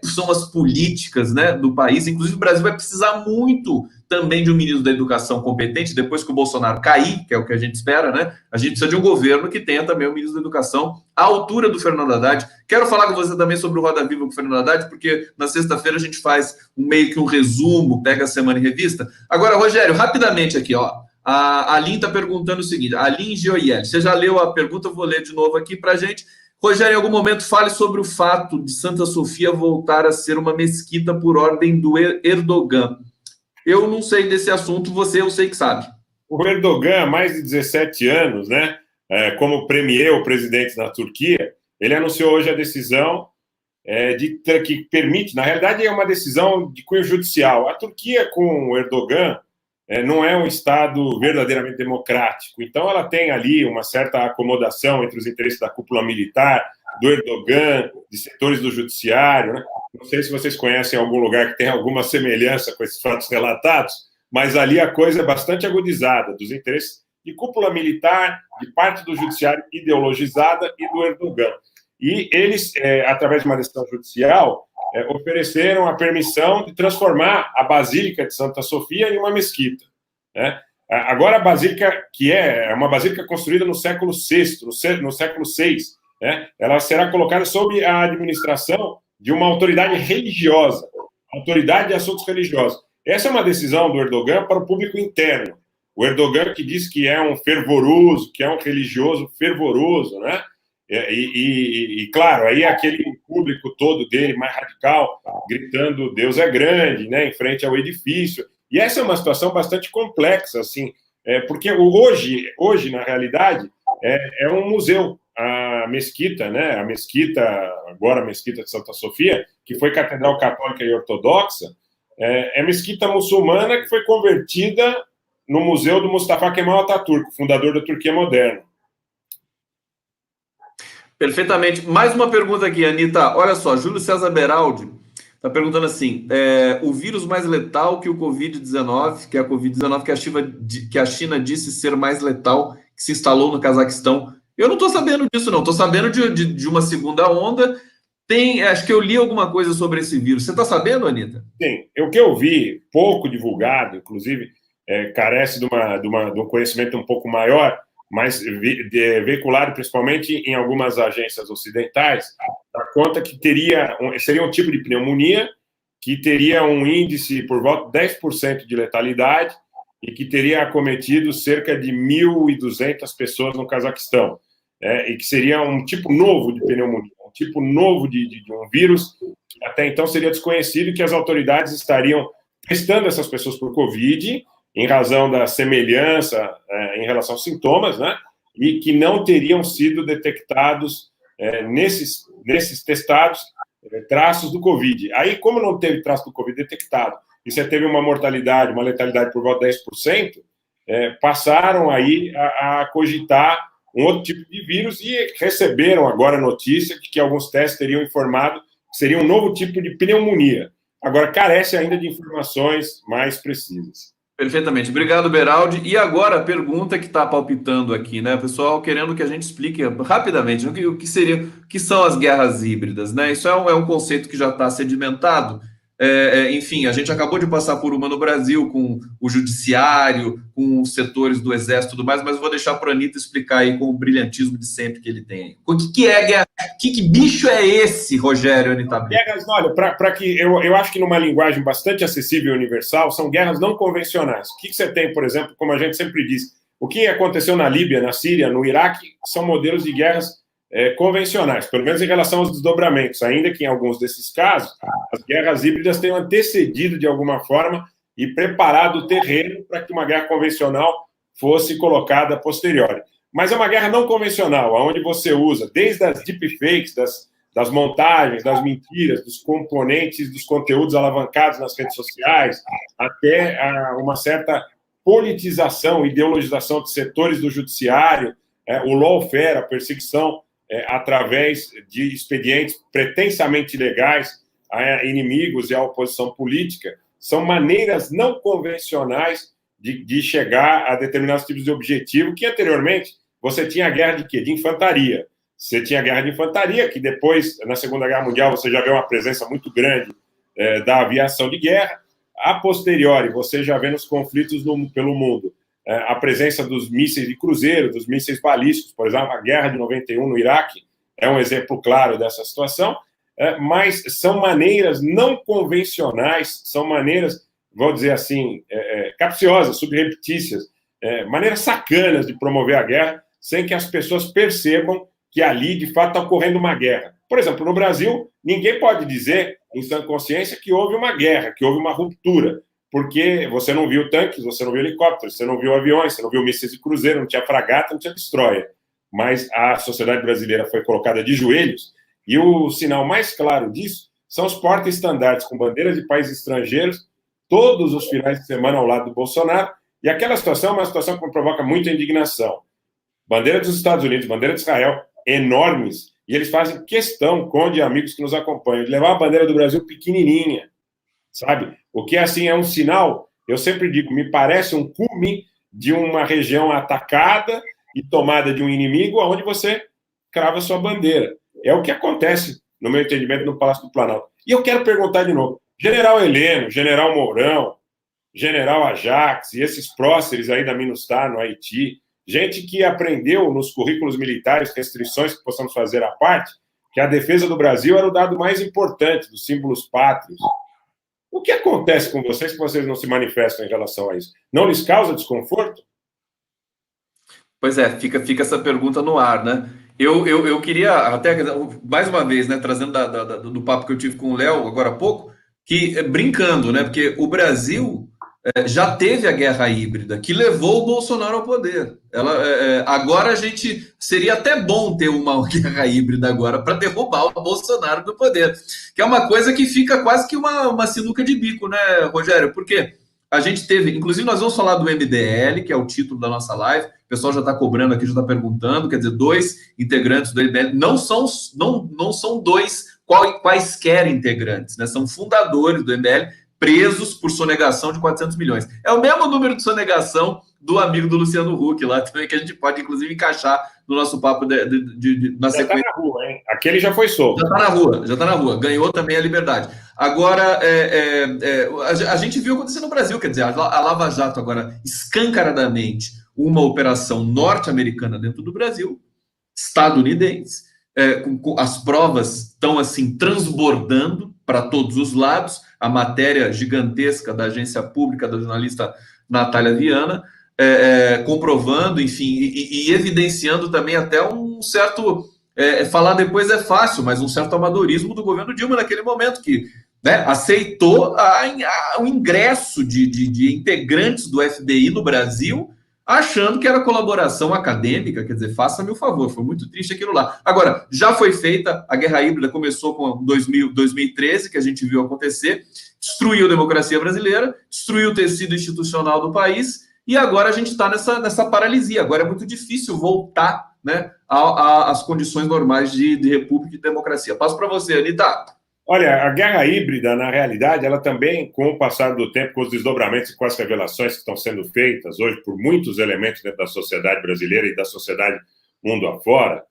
são as políticas, né, do país. Inclusive, o Brasil vai precisar muito também de um ministro da Educação competente, depois que o Bolsonaro cair, que é o que a gente espera, né? A gente precisa de um governo que tenha também um ministro da Educação à altura do Fernando Haddad. Quero falar com você também sobre o Roda Viva com o Fernando Haddad, porque na sexta-feira a gente faz meio que um resumo, pega a semana em revista. Agora, Rogério, rapidamente aqui, ó. A Aline está perguntando o seguinte, a Aline Gioielli, você já leu a pergunta, eu vou ler de novo aqui para a gente. Rogério, em algum momento fale sobre o fato de Santa Sofia voltar a ser uma mesquita por ordem do Erdogan. Eu não sei desse assunto, você eu sei que sabe. O Erdogan, há mais de 17 anos, né, como premier, o presidente da Turquia, ele anunciou hoje a decisão que permite, na realidade é uma decisão de cunho judicial. A Turquia, com o Erdogan, não é um Estado verdadeiramente democrático. Então, ela tem ali uma certa acomodação entre os interesses da cúpula militar, do Erdogan, de setores do judiciário. Né? Não sei se vocês conhecem algum lugar que tem alguma semelhança com esses fatos relatados, mas ali a coisa é bastante agudizada, dos interesses de cúpula militar, de parte do judiciário ideologizada e do Erdogan. E eles, através de uma decisão judicial, ofereceram a permissão de transformar a Basílica de Santa Sofia em uma mesquita. Né? Agora, a Basílica, que é uma basílica construída no século VI, no século VI, né? Ela será colocada sob a administração de uma autoridade religiosa, autoridade de assuntos religiosos. Essa é uma decisão do Erdogan para o público interno. O Erdogan que diz que é um fervoroso, que é um religioso fervoroso, né? Claro, aí aquele público todo dele, mais radical, gritando Deus é grande, né, em frente ao edifício. E essa é uma situação bastante complexa, assim, porque hoje, na realidade, é um museu. A mesquita, né, agora a mesquita de Santa Sofia, que foi catedral católica e ortodoxa, é mesquita muçulmana que foi convertida no museu do Mustafa Kemal Atatürk, fundador da Turquia moderna. Perfeitamente. Mais uma pergunta aqui, Anitta. Olha só, Júlio César Beraldi está perguntando assim: o vírus mais letal que o Covid-19, que é a Covid-19 que a China disse ser mais letal, que se instalou no Cazaquistão. Eu não estou sabendo disso, não. Estou sabendo de uma segunda onda. Acho que eu li alguma coisa sobre esse vírus. Você está sabendo, Anitta? Sim. O que eu vi, pouco divulgado, inclusive, carece de um conhecimento um pouco maior, mas veiculado principalmente em algumas agências ocidentais, dá conta que seria um tipo de pneumonia que teria um índice por volta de 10% de letalidade e que teria acometido cerca de 1.200 pessoas no Cazaquistão, e que seria um tipo novo de pneumonia, um tipo novo de um vírus que até então seria desconhecido e que as autoridades estariam testando essas pessoas por Covid, em razão da semelhança em relação aos sintomas, né? E que não teriam sido detectados nesses testados traços do Covid. Aí, como não teve traço do Covid detectado, e você teve uma letalidade por volta de 10%, passaram aí a cogitar um outro tipo de vírus e receberam agora a notícia de que alguns testes teriam informado que seria um novo tipo de pneumonia. Agora, carece ainda de informações mais precisas. Perfeitamente. Obrigado, Beraldi. E agora a pergunta que está palpitando aqui, né? O pessoal querendo que a gente explique rapidamente o que são as guerras híbridas, né? Isso é um conceito que já está sedimentado. Enfim, a gente acabou de passar por uma no Brasil com o judiciário, com os setores do exército e tudo mais, mas eu vou deixar para a Anitta explicar aí com o brilhantismo de sempre que ele tem. O que é guerra? Que bicho é esse, Rogério Anitta? Guerras, olha, para que eu acho que numa linguagem bastante acessível e universal, são guerras não convencionais. O que você tem, por exemplo, como a gente sempre diz, o que aconteceu na Líbia, na Síria, no Iraque, são modelos de guerras convencionais, pelo menos em relação aos desdobramentos, ainda que em alguns desses casos, as guerras híbridas tenham antecedido de alguma forma e preparado o terreno para que uma guerra convencional fosse colocada a posteriori. Mas é uma guerra não convencional, onde você usa, desde as deepfakes, das montagens, das mentiras, dos componentes, dos conteúdos alavancados nas redes sociais, até uma certa politização, ideologização de setores do judiciário, o lawfare, a perseguição através de expedientes pretensamente legais a inimigos e à oposição política, são maneiras não convencionais de chegar a determinados tipos de objetivo que, anteriormente, você tinha a guerra de quê? De infantaria. Você tinha a guerra de infantaria, que depois, na Segunda Guerra Mundial, você já vê uma presença muito grande da aviação de guerra. A posteriori, você já vê nos conflitos pelo mundo a presença dos mísseis de cruzeiro, dos mísseis balísticos. Por exemplo, a guerra de 91 no Iraque é um exemplo claro dessa situação, mas são maneiras não convencionais, são maneiras, vou dizer assim, capciosas, subreptícias, maneiras sacanas de promover a guerra, sem que as pessoas percebam que ali, de fato, está ocorrendo uma guerra. Por exemplo, no Brasil, ninguém pode dizer, em sã consciência, que houve uma guerra, que houve uma ruptura, porque você não viu tanques, você não viu helicópteros, você não viu aviões, você não viu mísseis de cruzeiro, não tinha fragata, não tinha destroyer. Mas a sociedade brasileira foi colocada de joelhos, e o sinal mais claro disso são os porta-estandartes com bandeiras de países estrangeiros, todos os finais de semana ao lado do Bolsonaro, e aquela situação é uma situação que me provoca muita indignação. Bandeira dos Estados Unidos, bandeira de Israel, enormes, e eles fazem questão, Conde e amigos que nos acompanham, de levar a bandeira do Brasil pequenininha, sabe? O que, assim, é um sinal, eu sempre digo, me parece um cume de uma região atacada e tomada de um inimigo, onde você crava sua bandeira. É o que acontece, no meu entendimento, no Palácio do Planalto. E eu quero perguntar de novo, General Heleno, General Mourão, General Ajax e esses próceres aí da MINUSTAH no Haiti, gente que aprendeu nos currículos militares, restrições que possamos fazer à parte, que a defesa do Brasil era o dado mais importante dos símbolos pátrios. O que acontece com vocês que vocês não se manifestam em relação a isso? Não lhes causa desconforto? Pois é, fica essa pergunta no ar, né? Eu queria, até mais uma vez, né, trazendo do papo que eu tive com o Léo agora há pouco, que brincando, né? Porque o Brasil já teve a guerra híbrida, que levou o Bolsonaro ao poder. Agora a gente seria até bom ter uma guerra híbrida agora para derrubar o Bolsonaro do poder, que é uma coisa que fica quase que uma sinuca de bico, né, Rogério? Porque a gente teve, inclusive nós vamos falar do MBL, que é o título da nossa live, o pessoal já está cobrando aqui, já está perguntando, quer dizer, 2 integrantes do MBL, não são 2 quaisquer integrantes, né? São fundadores do MBL, presos por sonegação de 400 milhões. É o mesmo número de sonegação do amigo do Luciano Huck lá também, que a gente pode, inclusive, encaixar no nosso papo na sequência. Já está na rua, hein? Aquele já foi solto. Já está na rua. Ganhou também a liberdade. Agora, a gente viu acontecer no Brasil, quer dizer, a Lava Jato agora, escancaradamente, uma operação norte-americana dentro do Brasil, estadunidense, as provas estão, assim, transbordando para todos os lados, a matéria gigantesca da agência pública, da jornalista Natália Viana, comprovando, enfim, e evidenciando também até um certo... falar depois é fácil, mas um certo amadorismo do governo Dilma naquele momento, que, né, aceitou o ingresso de integrantes do FBI no Brasil, achando que era colaboração acadêmica, quer dizer, faça-me o favor, foi muito triste aquilo lá. Agora, já foi feita, a guerra híbrida começou com 2013, que a gente viu acontecer, destruiu a democracia brasileira, destruiu o tecido institucional do país, e agora a gente está nessa paralisia. Agora é muito difícil voltar, né, às condições normais de república e democracia. Passo para você, Anitta. Olha, a guerra híbrida, na realidade, ela também, com o passar do tempo, com os desdobramentos e com as revelações que estão sendo feitas hoje por muitos elementos dentro da sociedade brasileira e da sociedade mundo afora,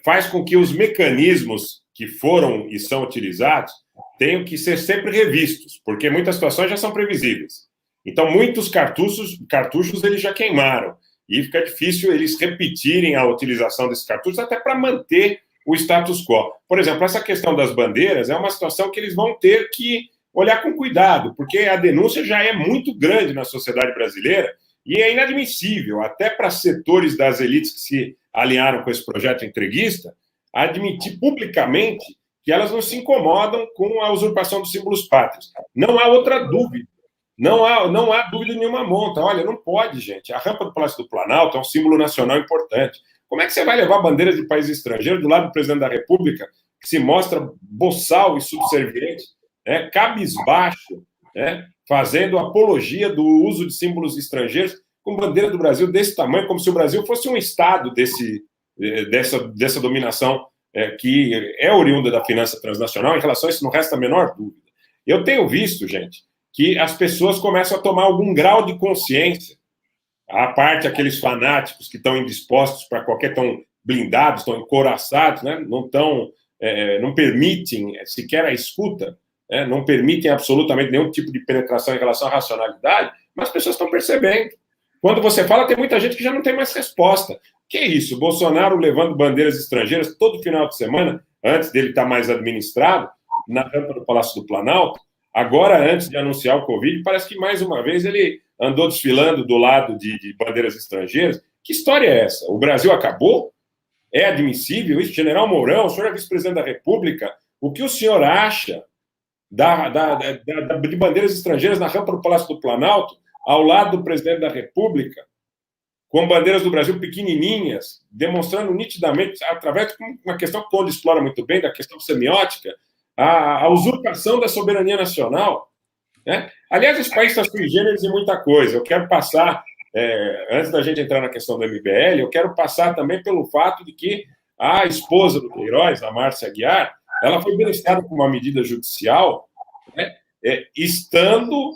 faz com que os mecanismos que foram e são utilizados tenham que ser sempre revistos, porque muitas situações já são previsíveis. Então, muitos cartuchos eles já queimaram, e fica difícil eles repetirem a utilização desses cartuchos até para manter o status quo. Por exemplo, essa questão das bandeiras é uma situação que eles vão ter que olhar com cuidado, porque a denúncia já é muito grande na sociedade brasileira e é inadmissível, até para setores das elites que se alinharam com esse projeto entreguista, admitir publicamente que elas não se incomodam com a usurpação dos símbolos pátrios. Não há outra dúvida. Não há dúvida nenhuma monta. Olha, não pode, gente. A rampa do Palácio do Planalto é um símbolo nacional importante. Como é que você vai levar bandeiras de países estrangeiros do lado do presidente da República que se mostra boçal e subserviente, cabisbaixo, fazendo apologia do uso de símbolos estrangeiros com bandeira do Brasil desse tamanho, como se o Brasil fosse um estado dessa dominação que é oriunda da finança transnacional. Em relação a isso, não resta a menor dúvida. Eu tenho visto, gente, que as pessoas começam a tomar algum grau de consciência, à parte aqueles fanáticos que estão indispostos para qualquer, estão blindados, estão encouraçados, né? Não permitem sequer a escuta, não permitem absolutamente nenhum tipo de penetração em relação à racionalidade, mas as pessoas estão percebendo. Quando você fala, tem muita gente que já não tem mais resposta. Que é isso? Bolsonaro levando bandeiras estrangeiras todo final de semana, antes dele estar mais administrado, na rampa do Palácio do Planalto. Agora, antes de anunciar o Covid, parece que mais uma vez ele andou desfilando do lado de bandeiras estrangeiras. Que história é essa? O Brasil acabou? É admissível isso? General Mourão, o senhor é vice-presidente da República, o que o senhor acha de bandeiras estrangeiras na rampa do Palácio do Planalto, ao lado do presidente da República, com bandeiras do Brasil pequenininhas, demonstrando nitidamente, através de uma questão que o Conde explora muito bem, da questão semiótica, a usurpação da soberania nacional. Né? Aliás, esse país está sui generis em muita coisa. Eu quero passar, antes da gente entrar na questão do MBL, eu quero passar também pelo fato de que a esposa do Queiroz, a Márcia Aguiar, ela foi beneficiada com uma medida judicial, né, estando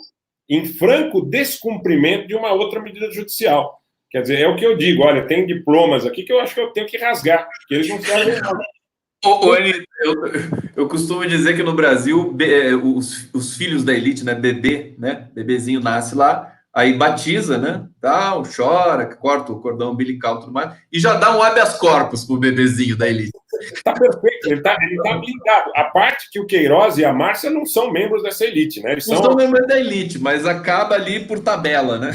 em franco descumprimento de uma outra medida judicial. Quer dizer, é o que eu digo, olha, tem diplomas aqui que eu acho que eu tenho que rasgar, porque eles não servem nada. Eu costumo dizer que no Brasil os filhos da elite, né, bebezinho nasce lá, aí batiza, né, tal, chora, corta o cordão umbilical e tudo mais, e já dá um habeas corpus pro bebezinho da elite. Tá perfeito, ele tá blindado. A parte que o Queiroz e a Márcia não são membros dessa elite, né? Eles não são membros da elite, mas acaba ali por tabela, né?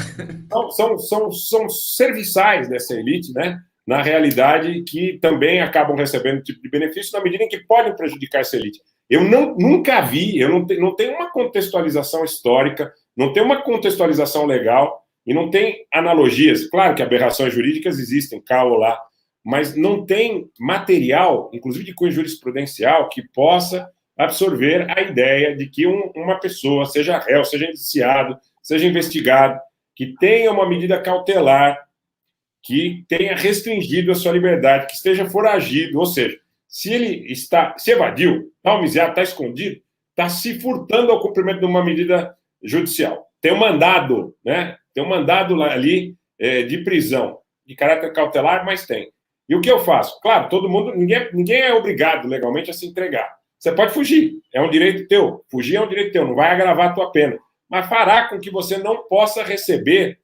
São serviçais dessa elite, né? Na realidade, que também acabam recebendo tipo de benefício na medida em que podem prejudicar essa elite. Eu nunca vi, eu não tenho uma contextualização histórica, não tenho uma contextualização legal e não tem analogias. Claro que aberrações jurídicas existem, cá ou lá, mas não tem material, inclusive de cunho jurisprudencial, que possa absorver a ideia de que uma pessoa, seja réu, seja indiciado, seja investigado, que tenha uma medida cautelar, que tenha restringido a sua liberdade, que esteja foragido, ou seja, se ele se evadiu, está homiziado, está escondido, está se furtando ao cumprimento de uma medida judicial. Tem um mandado, né? Tem um mandado ali de prisão, de caráter cautelar, mas tem. E o que eu faço? Claro, todo mundo, ninguém é obrigado legalmente a se entregar. Você pode fugir, é um direito teu. Fugir é um direito teu, não vai agravar a tua pena. Mas fará com que você não possa receber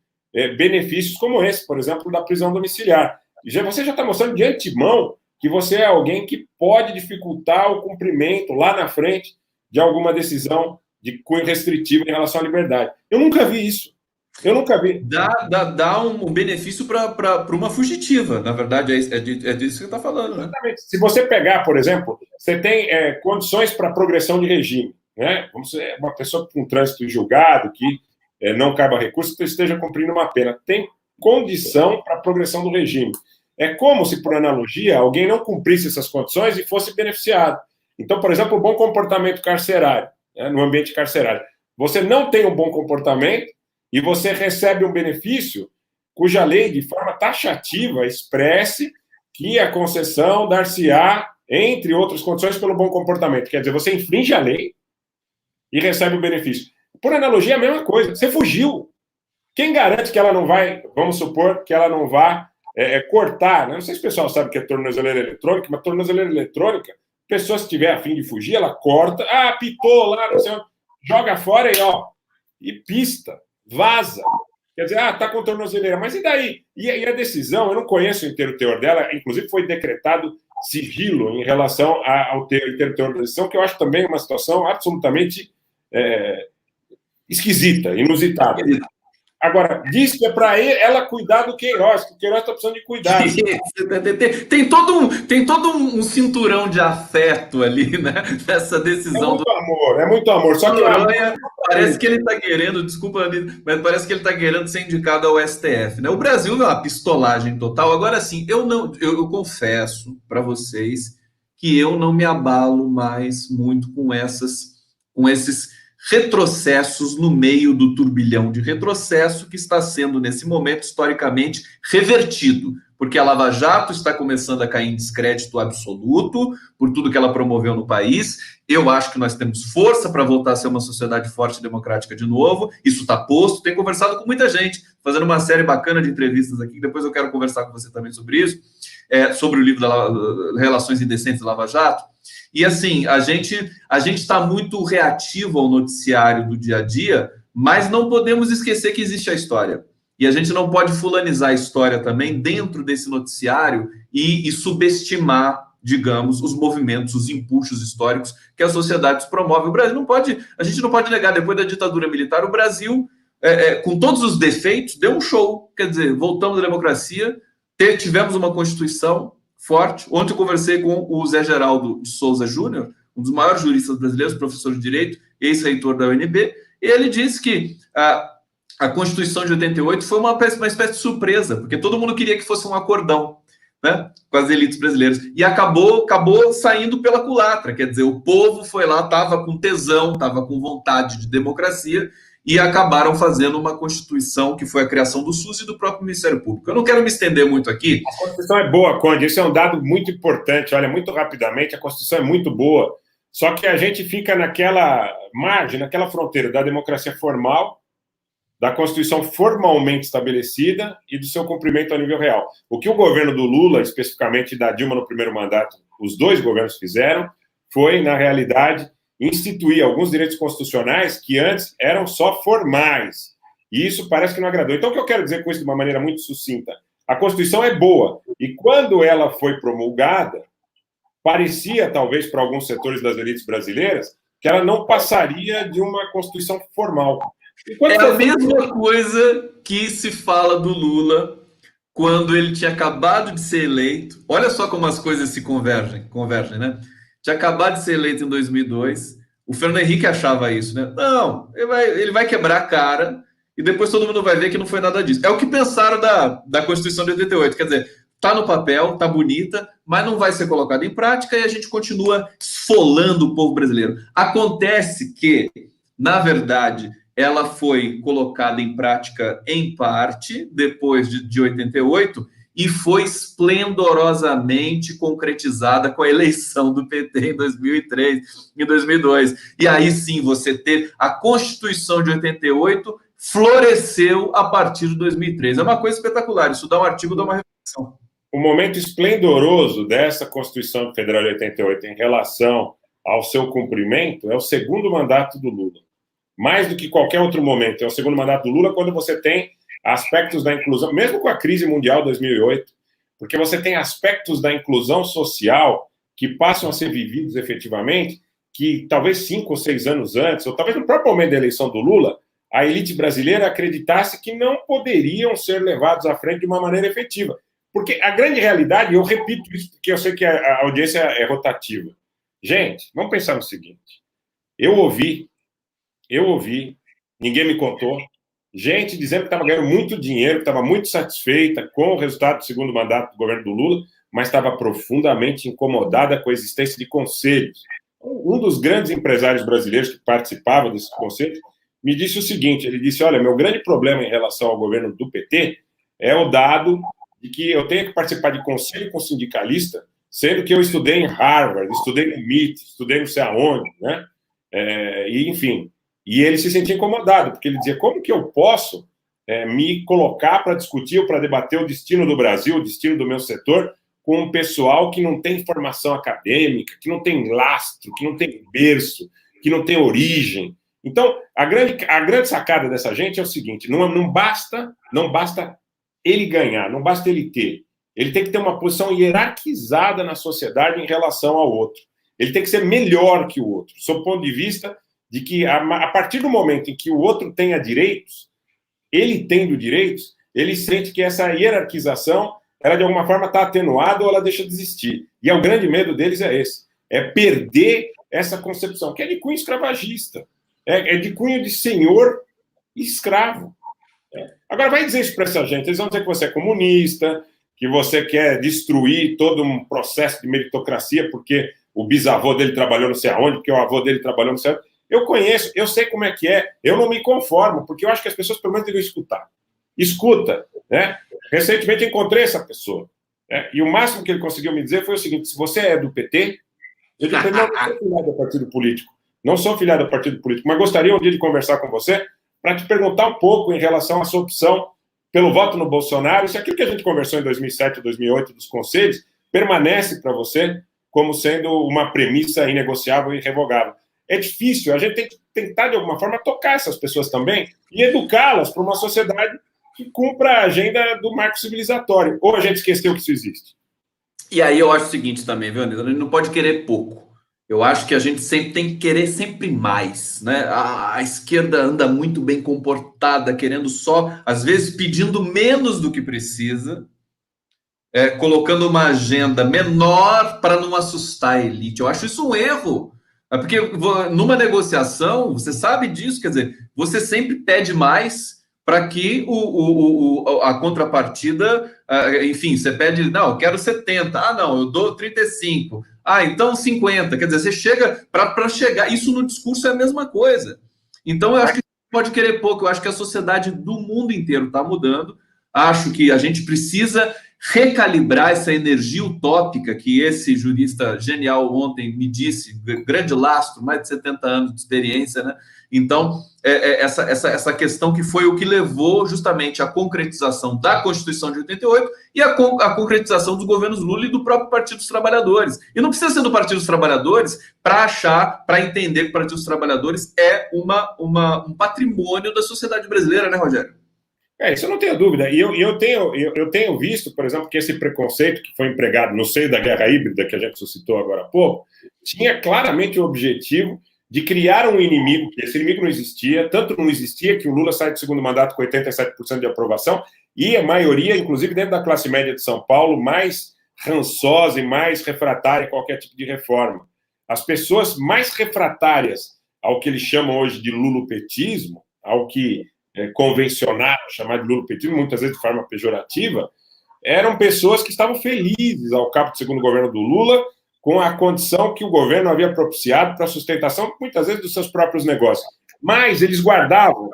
benefícios como esse, por exemplo, da prisão domiciliar. Você já está mostrando de antemão que você é alguém que pode dificultar o cumprimento lá na frente de alguma decisão de cunho restritivo em relação à liberdade. Eu nunca vi isso. Eu nunca vi. Dá um benefício para uma fugitiva, na verdade, é disso que você está falando, né? Exatamente. Se você pegar, por exemplo, você tem condições para progressão de regime, né? Vamos dizer, uma pessoa com trânsito julgado, que não cabe a recurso, que esteja cumprindo uma pena. Tem condição para progressão do regime. É como se, por analogia, alguém não cumprisse essas condições e fosse beneficiado. Então, por exemplo, o bom comportamento carcerário, né, no ambiente carcerário. Você não tem um bom comportamento e você recebe um benefício cuja lei, de forma taxativa, expresse que a concessão dar-se-á, entre outras condições, pelo bom comportamento. Quer dizer, você infringe a lei e recebe o benefício. Por analogia, a mesma coisa. Você fugiu. Quem garante que ela não vai, vamos supor, que ela não vá cortar, né? Não sei se o pessoal sabe o que é tornozeleira eletrônica, mas tornozeleira eletrônica, a pessoa, se tiver a fim de fugir, ela corta, pitou lá, não sei onde, joga fora e pista, vaza. Quer dizer, tá com tornozeleira, mas e daí? E a decisão, eu não conheço o inteiro teor dela, inclusive foi decretado sigilo em relação ao inteiro teor da decisão, que eu acho também uma situação absolutamente esquisita, inusitada. Agora, diz que é para ela cuidar do Queiroz, que o Queiroz está precisando de cuidado. Tem todo um cinturão de afeto ali, né? Nessa decisão. É muito amor. Só que parece que ele está querendo, desculpa, mas parece que ele está querendo ser indicado ao STF, né? O Brasil é uma pistolagem total. Agora, sim, eu confesso para vocês que eu não me abalo mais muito com esses retrocessos no meio do turbilhão de retrocesso que está sendo, nesse momento, historicamente, revertido, porque a Lava Jato está começando a cair em descrédito absoluto por tudo que ela promoveu no país. Eu acho que nós temos força para voltar a ser uma sociedade forte e democrática de novo. Isso está posto. Tenho conversado com muita gente, fazendo uma série bacana de entrevistas aqui. Depois eu quero conversar com você também sobre isso, sobre o livro da Relações Indecentes da Lava Jato. E assim, a gente está muito reativo ao noticiário do dia a dia, mas não podemos esquecer que existe a história. E a gente não pode fulanizar a história também dentro desse noticiário e subestimar, digamos, os movimentos, os impulsos históricos que a sociedade promove. O Brasil não pode, a gente não pode negar, depois da ditadura militar, o Brasil, com todos os defeitos, deu um show. Quer dizer, voltamos à democracia, tivemos uma Constituição forte. Ontem eu conversei com o Zé Geraldo de Souza Júnior, um dos maiores juristas brasileiros, professor de Direito, ex-reitor da UNB, e ele disse que a Constituição de 88 foi uma espécie de surpresa, porque todo mundo queria que fosse um acordão, né, com as elites brasileiras, e acabou saindo pela culatra. Quer dizer, o povo foi lá, estava com tesão, estava com vontade de democracia, e acabaram fazendo uma Constituição que foi a criação do SUS e do próprio Ministério Público. Eu não quero me estender muito aqui. A Constituição é boa, Conde, isso é um dado muito importante. Olha, muito rapidamente, a Constituição é muito boa, só que a gente fica naquela margem, naquela fronteira da democracia formal, da Constituição formalmente estabelecida e do seu cumprimento a nível real. O que o governo do Lula, especificamente da Dilma no primeiro mandato, os dois governos fizeram, foi, na realidade, instituir alguns direitos constitucionais que antes eram só formais. E isso parece que não agradou. Então, o que eu quero dizer com isso de uma maneira muito sucinta? A Constituição é boa. E quando ela foi promulgada, parecia, talvez, para alguns setores das elites brasileiras, que ela não passaria de uma Constituição formal. É a mesma coisa que se fala do Lula quando ele tinha acabado de ser eleito. Olha só como as coisas se convergem, né? Tinha acabado de ser eleito em 2002. O Fernando Henrique achava isso, né? Não, ele vai quebrar a cara e depois todo mundo vai ver que não foi nada disso. É o que pensaram da Constituição de 88. Quer dizer, tá no papel, tá bonita, mas não vai ser colocada em prática e a gente continua esfolando o povo brasileiro. Acontece que, na verdade, ela foi colocada em prática em parte depois de 88 e foi esplendorosamente concretizada com a eleição do PT em 2003 e 2002. E aí sim, você ter a Constituição de 88 floresceu a partir de 2003. É uma coisa espetacular, isso dá um artigo, dá uma reflexão. O momento esplendoroso dessa Constituição Federal de 88 em relação ao seu cumprimento é o segundo mandato do Lula. Mais do que qualquer outro momento, é o segundo mandato do Lula, quando você tem aspectos da inclusão, mesmo com a crise mundial 2008, porque você tem aspectos da inclusão social que passam a ser vividos efetivamente, que talvez 5 ou 6 anos antes, ou talvez no próprio momento da eleição do Lula, a elite brasileira acreditasse que não poderiam ser levados à frente de uma maneira efetiva. Porque a grande realidade, eu repito isso porque eu sei que a audiência é rotativa. Gente, vamos pensar no seguinte. Eu ouvi, ninguém me contou, gente dizendo que estava ganhando muito dinheiro, que estava muito satisfeita com o resultado do segundo mandato do governo do Lula, mas estava profundamente incomodada com a existência de conselhos. Um dos grandes empresários brasileiros que participava desses conselhos me disse o seguinte, ele disse, olha, meu grande problema em relação ao governo do PT é o dado de que eu tenho que participar de conselho com sindicalista, sendo que eu estudei em Harvard, estudei no MIT, estudei não sei aonde, né? E, enfim, e ele se sentia incomodado, porque ele dizia, como que eu posso me colocar para discutir ou para debater o destino do Brasil, o destino do meu setor, com um pessoal que não tem formação acadêmica, que não tem lastro, que não tem berço, que não tem origem. Então, a grande sacada dessa gente é o seguinte, não basta ele ganhar, não basta ele ter. Ele tem que ter uma posição hierarquizada na sociedade em relação ao outro. Ele tem que ser melhor que o outro, sob o ponto de vista de que, a partir do momento em que o outro tenha direitos, ele tendo direitos, ele sente que essa hierarquização, ela de alguma forma está atenuada ou ela deixa de existir. E o grande medo deles é esse, é perder essa concepção, que é de cunho escravagista, é de cunho de senhor e escravo. Agora, vai dizer isso para essa gente, eles vão dizer que você é comunista, que você quer destruir todo um processo de meritocracia porque o bisavô dele trabalhou não sei aonde, porque o avô dele trabalhou não sei aonde. Eu conheço, eu sei como é que é, eu não me conformo, porque eu acho que as pessoas pelo menos devem escutar. Escuta, né? Recentemente encontrei essa pessoa, né? E o máximo que ele conseguiu me dizer foi o seguinte: se você é do PT, eu disse, não, não sou filiado ao partido político, não sou filiado ao partido político, mas gostaria um dia de conversar com você para te perguntar um pouco em relação à sua opção pelo voto no Bolsonaro, se aquilo que a gente conversou em 2007, 2008 dos conselhos permanece para você como sendo uma premissa inegociável e irrevogável. É difícil, a gente tem que tentar, de alguma forma, tocar essas pessoas também e educá-las para uma sociedade que cumpra a agenda do marco civilizatório. Ou a gente esqueceu que isso existe? E aí eu acho o seguinte também, viu, Anitta? A gente não pode querer pouco. Eu acho que a gente sempre tem que querer sempre mais, né? A esquerda anda muito bem comportada, querendo só, às vezes pedindo menos do que precisa, colocando uma agenda menor para não assustar a elite. Eu acho isso um erro. É porque numa negociação, você sabe disso, quer dizer, você sempre pede mais para que a contrapartida, enfim, você pede, não, eu quero 70, ah, não, eu dou 35, ah, então 50, quer dizer, você chega, para chegar, isso no discurso é a mesma coisa. Então, eu acho que pode querer pouco, eu acho que a sociedade do mundo inteiro está mudando, acho que a gente precisa recalibrar essa energia utópica que esse jurista genial ontem me disse, grande lastro, mais de 70 anos de experiência, né? Então, essa questão que foi o que levou justamente à concretização da Constituição de 88 e a concretização dos governos Lula e do próprio Partido dos Trabalhadores. E não precisa ser do Partido dos Trabalhadores para entender que o Partido dos Trabalhadores é um patrimônio da sociedade brasileira, né, Rogério? Isso eu não tenho dúvida. E eu tenho visto, por exemplo, que esse preconceito que foi empregado no seio da guerra híbrida, que a gente suscitou agora há pouco, tinha claramente o objetivo de criar um inimigo, que esse inimigo não existia, tanto não existia que o Lula sai do segundo mandato com 87% de aprovação, e a maioria, inclusive dentro da classe média de São Paulo, mais rançosa e mais refratária a qualquer tipo de reforma. As pessoas mais refratárias ao que eles chamam hoje de lulopetismo, ao que convencionaram chamar de lulopetismo, muitas vezes de forma pejorativa, eram pessoas que estavam felizes ao cabo do segundo governo do Lula, com a condição que o governo havia propiciado para a sustentação, muitas vezes, dos seus próprios negócios. Mas eles guardavam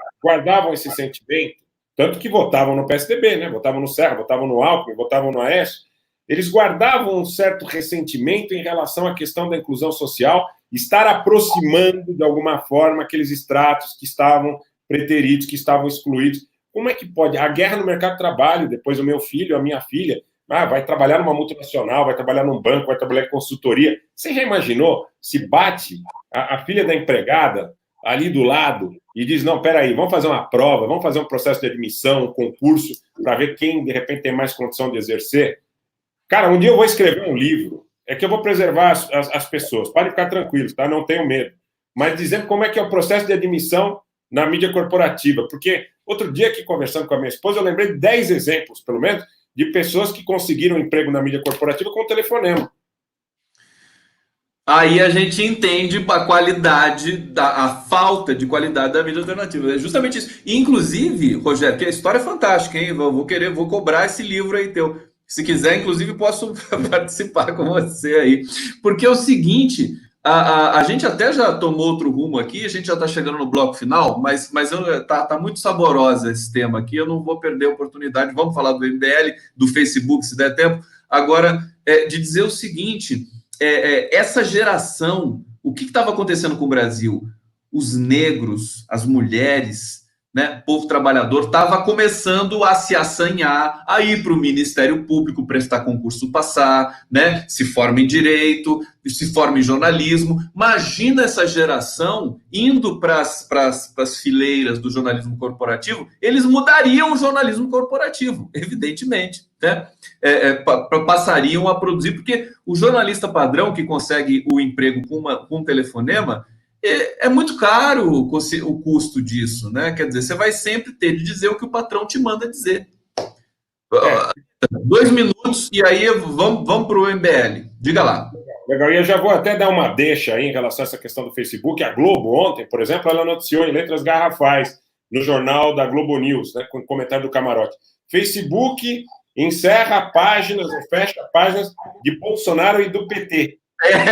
esse sentimento, tanto que votavam no PSDB, né? Votavam no Serra, votavam no Alckmin, votavam no Aécio. Eles guardavam um certo ressentimento em relação à questão da inclusão social, estar aproximando, de alguma forma, aqueles estratos que estavam preteridos, que estavam excluídos. Como é que pode? A guerra no mercado de trabalho, depois o meu filho, a minha filha, vai trabalhar numa multinacional, vai trabalhar num banco, vai trabalhar em consultoria. Você já imaginou se bate a filha da empregada ali do lado e diz, não, peraí, vamos fazer uma prova, vamos fazer um processo de admissão, um concurso, para ver quem, de repente, tem mais condição de exercer? Cara, um dia eu vou escrever um livro, é que eu vou preservar as pessoas, podem ficar tranquilos, tá? Não tenho medo. Mas dizendo como é que é o processo de admissão na mídia corporativa, porque outro dia aqui, conversando com a minha esposa, eu lembrei de 10 exemplos, pelo menos, de pessoas que conseguiram emprego na mídia corporativa com telefonema. Aí a gente entende a qualidade, a falta de qualidade da mídia alternativa. É justamente isso. E, inclusive, Rogério, que a história é fantástica, hein? Vou cobrar esse livro aí teu. Se quiser, inclusive, posso participar com você aí. Porque é o seguinte, a gente até já tomou outro rumo aqui, a gente já está chegando no bloco final, mas tá muito saborosa esse tema aqui, eu não vou perder a oportunidade. Vamos falar do MBL, do Facebook, se der tempo. Agora, de dizer o seguinte... essa geração, o que estava acontecendo com o Brasil? Os negros, as mulheres, né, o povo trabalhador estava começando a se assanhar, a ir para o Ministério Público, prestar concurso, passar, né, se forma em direito, se forma em jornalismo. Imagina essa geração indo para as fileiras do jornalismo corporativo, eles mudariam o jornalismo corporativo, evidentemente, né? Passariam a produzir, porque o jornalista padrão que consegue o emprego com um telefonema, é muito caro o custo disso, né? Quer dizer, você vai sempre ter de dizer o que o patrão te manda dizer. 2 minutos e aí vamos para o MBL. Diga lá. Legal, e eu já vou até dar uma deixa aí em relação a essa questão do Facebook. A Globo ontem, por exemplo, ela noticiou em letras garrafais no jornal da Globo News, né, com o comentário do Camarote. Facebook encerra páginas ou fecha páginas de Bolsonaro e do PT.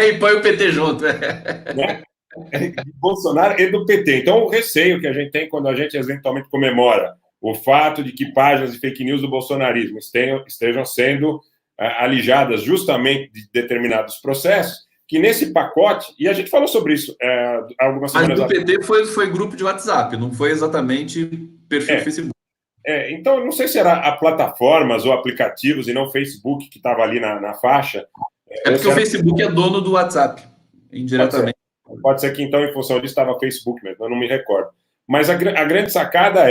E põe o PT junto. Né? De Bolsonaro e do PT. Então, o receio que a gente tem quando a gente eventualmente comemora o fato de que páginas de fake news do bolsonarismo estejam sendo alijadas justamente de determinados processos, que nesse pacote, e a gente falou sobre isso algumas semanas atrás. Mas do PT foi grupo de WhatsApp, não foi exatamente perfil do Facebook. Então, eu não sei se era plataformas ou aplicativos e não Facebook que estava ali na faixa. Porque o Facebook é dono do WhatsApp, indiretamente. Pode ser que, então, em função disso, estava Facebook mesmo, eu não me recordo. Mas a grande sacada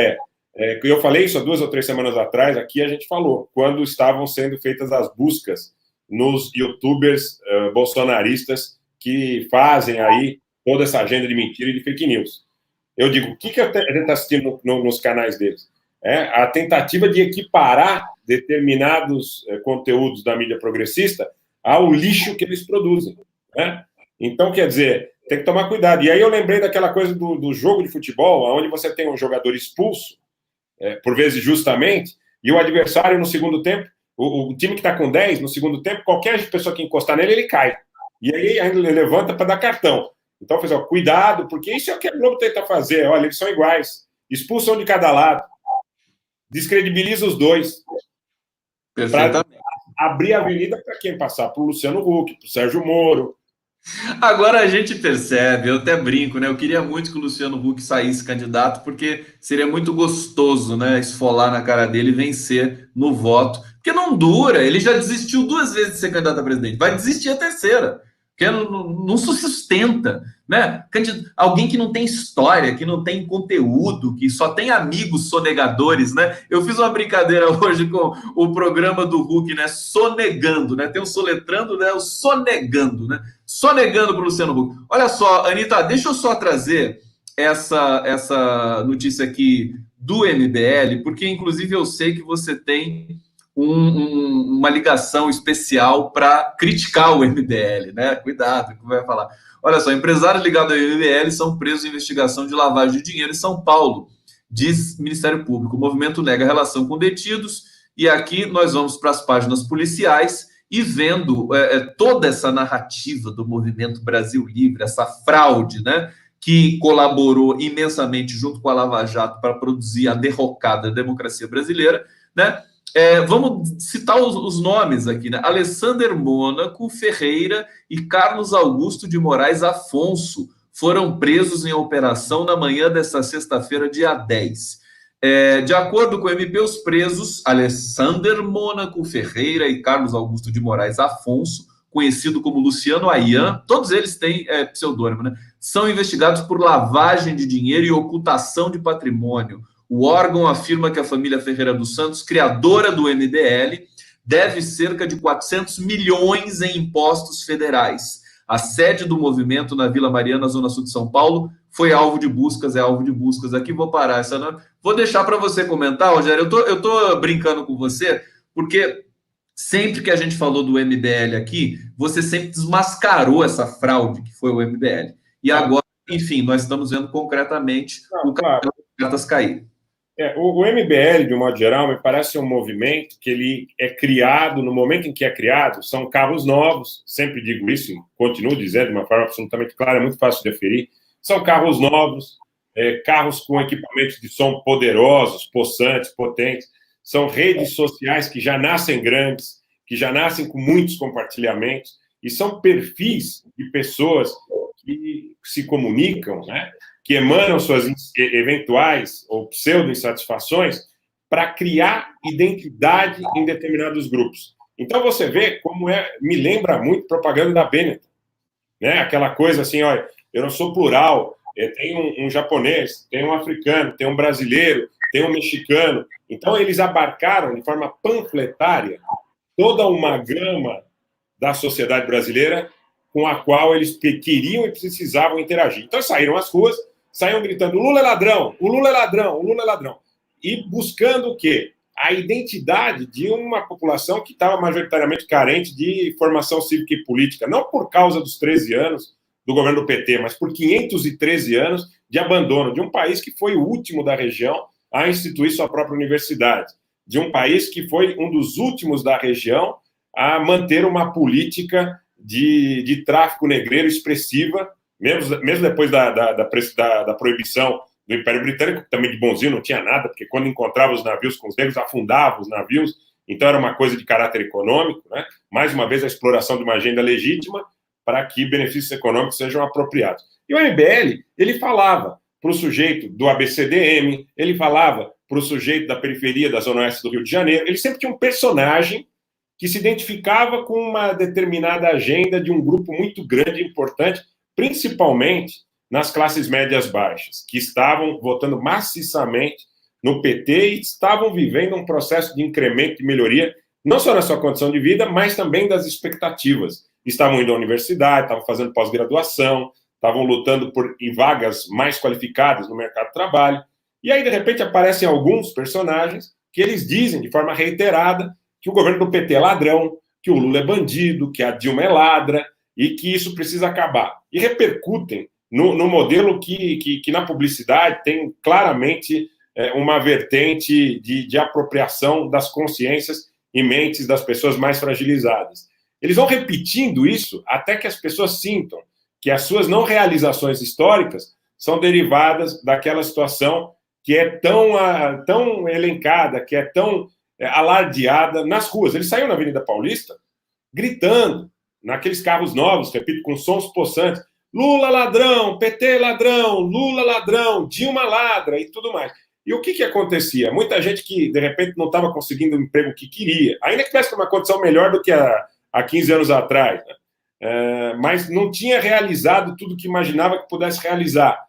que eu falei isso há 2 ou 3 semanas atrás, aqui a gente falou, quando estavam sendo feitas as buscas nos youtubers bolsonaristas que fazem aí toda essa agenda de mentira e de fake news. Eu digo, o que a gente está assistindo nos canais deles? A tentativa de equiparar determinados conteúdos da mídia progressista ao lixo que eles produzem. Né? Então, quer dizer, tem que tomar cuidado. E aí eu lembrei daquela coisa do jogo de futebol, onde você tem um jogador expulso, por vezes justamente, e o adversário no segundo tempo, o time que está com 10, no segundo tempo, qualquer pessoa que encostar nele, ele cai. E aí ainda ele levanta para dar cartão. Então, pessoal, cuidado, porque isso é o que a Globo tenta fazer. Olha, eles são iguais. Expulsam de cada lado. Descredibiliza os dois. Perfeitamente. Para abrir a avenida para quem passar? Para o Luciano Huck, para o Sérgio Moro. Agora a gente percebe, eu até brinco, né? Eu queria muito que o Luciano Huck saísse candidato, porque seria muito gostoso, né? Esfolar na cara dele e vencer no voto. Porque não dura, ele já desistiu 2 vezes de ser candidato a presidente, vai desistir a terceira, porque não se sustenta, né? Alguém que não tem história, que não tem conteúdo, que só tem amigos sonegadores, né? Eu fiz uma brincadeira hoje com o programa do Huck, né? Sonegando, né? Tem o soletrando, né? O sonegando, né? Sonegando para o Luciano Huck. Olha só, Anitta, deixa eu só trazer essa notícia aqui do MBL, porque inclusive eu sei que você tem uma ligação especial para criticar o MBL, né? Cuidado, que vai falar. Olha só, empresários ligados ao MBL são presos em investigação de lavagem de dinheiro em São Paulo, diz Ministério Público. O movimento nega a relação com detidos, e aqui nós vamos para as páginas policiais e vendo toda essa narrativa do movimento Brasil Livre, essa fraude, né? Que colaborou imensamente junto com a Lava Jato para produzir a derrocada democracia brasileira, né? Vamos citar os nomes aqui, né? Alessander Mônaco Ferreira e Carlos Augusto de Moraes Afonso foram presos em operação na manhã desta sexta-feira, dia 10. De acordo com o MP, os presos, Alessander Mônaco Ferreira e Carlos Augusto de Moraes Afonso, conhecido como Luciano Ayan, todos eles têm pseudônimo, né? São investigados por lavagem de dinheiro e ocultação de patrimônio. O órgão afirma que a família Ferreira dos Santos, criadora do MBL, deve cerca de 400 milhões em impostos federais. A sede do movimento na Vila Mariana, Zona Sul de São Paulo, foi alvo de buscas, é alvo de buscas. Aqui vou parar essa não. Vou deixar para você comentar, Rogério. Eu tô brincando com você, porque sempre que a gente falou do MBL aqui, você sempre desmascarou essa fraude que foi o MBL. E agora, enfim, nós estamos vendo concretamente o cartão das cartas cair. O MBL, de um modo geral, me parece um movimento que ele é criado, no momento em que é criado, são carros novos, sempre digo isso, continuo dizendo de uma forma absolutamente clara, é muito fácil de aferir, são carros novos, carros com equipamentos de som poderosos, possantes, potentes, são redes sociais que já nascem grandes, que já nascem com muitos compartilhamentos, e são perfis de pessoas que se comunicam, né? Que emanam suas eventuais ou pseudo-insatisfações para criar identidade em determinados grupos. Então, você vê como me lembra muito propaganda da Benetton, né? Aquela coisa assim, olha, eu não sou plural, tem um japonês, tem um africano, tem um brasileiro, tem um mexicano. Então, eles abarcaram de forma panfletária toda uma gama da sociedade brasileira com a qual eles queriam e precisavam interagir. Então, saíram às ruas, saíam gritando, o Lula é ladrão, o Lula é ladrão, o Lula é ladrão. E buscando o quê? A identidade de uma população que estava majoritariamente carente de formação cívica e política, não por causa dos 13 anos do governo do PT, mas por 513 anos de abandono de um país que foi o último da região a instituir sua própria universidade, de um país que foi um dos últimos da região a manter uma política de tráfico negreiro expressiva, mesmo depois da proibição do Império Britânico, que também de bonzinho não tinha nada, porque quando encontrava os navios com os negros, afundava os navios, então era uma coisa de caráter econômico, né? Mais uma vez a exploração de uma agenda legítima para que benefícios econômicos sejam apropriados. E o MBL, ele falava para o sujeito do ABCDM, ele falava para o sujeito da periferia da Zona Oeste do Rio de Janeiro, ele sempre tinha um personagem que se identificava com uma determinada agenda de um grupo muito grande e importante, principalmente nas classes médias baixas, que estavam votando maciçamente no PT e estavam vivendo um processo de incremento e melhoria, não só na sua condição de vida, mas também das expectativas. Estavam indo à universidade, estavam fazendo pós-graduação, estavam lutando por vagas mais qualificadas no mercado de trabalho. E aí, de repente, aparecem alguns personagens que eles dizem, de forma reiterada, que o governo do PT é ladrão, que o Lula é bandido, que a Dilma é ladra e que isso precisa acabar. E repercutem no modelo que na publicidade tem claramente uma vertente de apropriação das consciências e mentes das pessoas mais fragilizadas. Eles vão repetindo isso até que as pessoas sintam que as suas não realizações históricas são derivadas daquela situação que é tão elencada, que é tão alardeada nas ruas. Eles saíram na Avenida Paulista gritando, naqueles carros novos, repito, com sons possantes, Lula ladrão, PT ladrão, Lula ladrão, Dilma ladra e tudo mais. E o que acontecia? Muita gente que, de repente, não estava conseguindo o emprego que queria, ainda que tivesse uma condição melhor do que há 15 anos atrás, né? Mas não tinha realizado tudo que imaginava que pudesse realizar.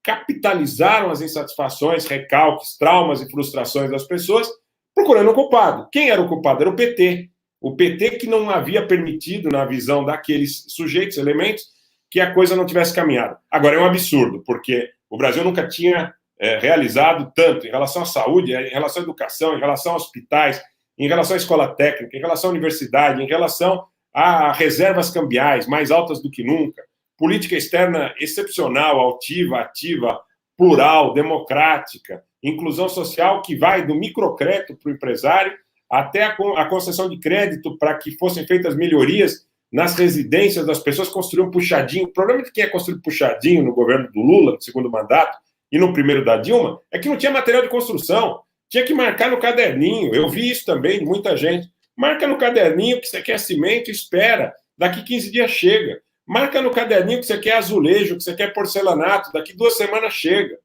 Capitalizaram as insatisfações, recalques, traumas e frustrações das pessoas, procurando um culpado. Quem era o culpado? Era o PT. O PT que não havia permitido, na visão daqueles sujeitos, elementos, que a coisa não tivesse caminhado. Agora, é um absurdo, porque o Brasil nunca tinha realizado tanto em relação à saúde, em relação à educação, em relação a hospitais, em relação à escola técnica, em relação à universidade, em relação a reservas cambiais mais altas do que nunca, política externa excepcional, altiva, ativa, plural, democrática, inclusão social que vai do microcrédito para o empresário até a concessão de crédito para que fossem feitas melhorias nas residências das pessoas, construir um puxadinho. O problema de quem é construir puxadinho no governo do Lula, no segundo mandato, e no primeiro da Dilma, é que não tinha material de construção. Tinha que marcar no caderninho. Eu vi isso também de muita gente. Marca no caderninho que você quer cimento, espera. Daqui 15 dias chega. Marca no caderninho que você quer azulejo, que você quer porcelanato. Daqui 2 semanas chega.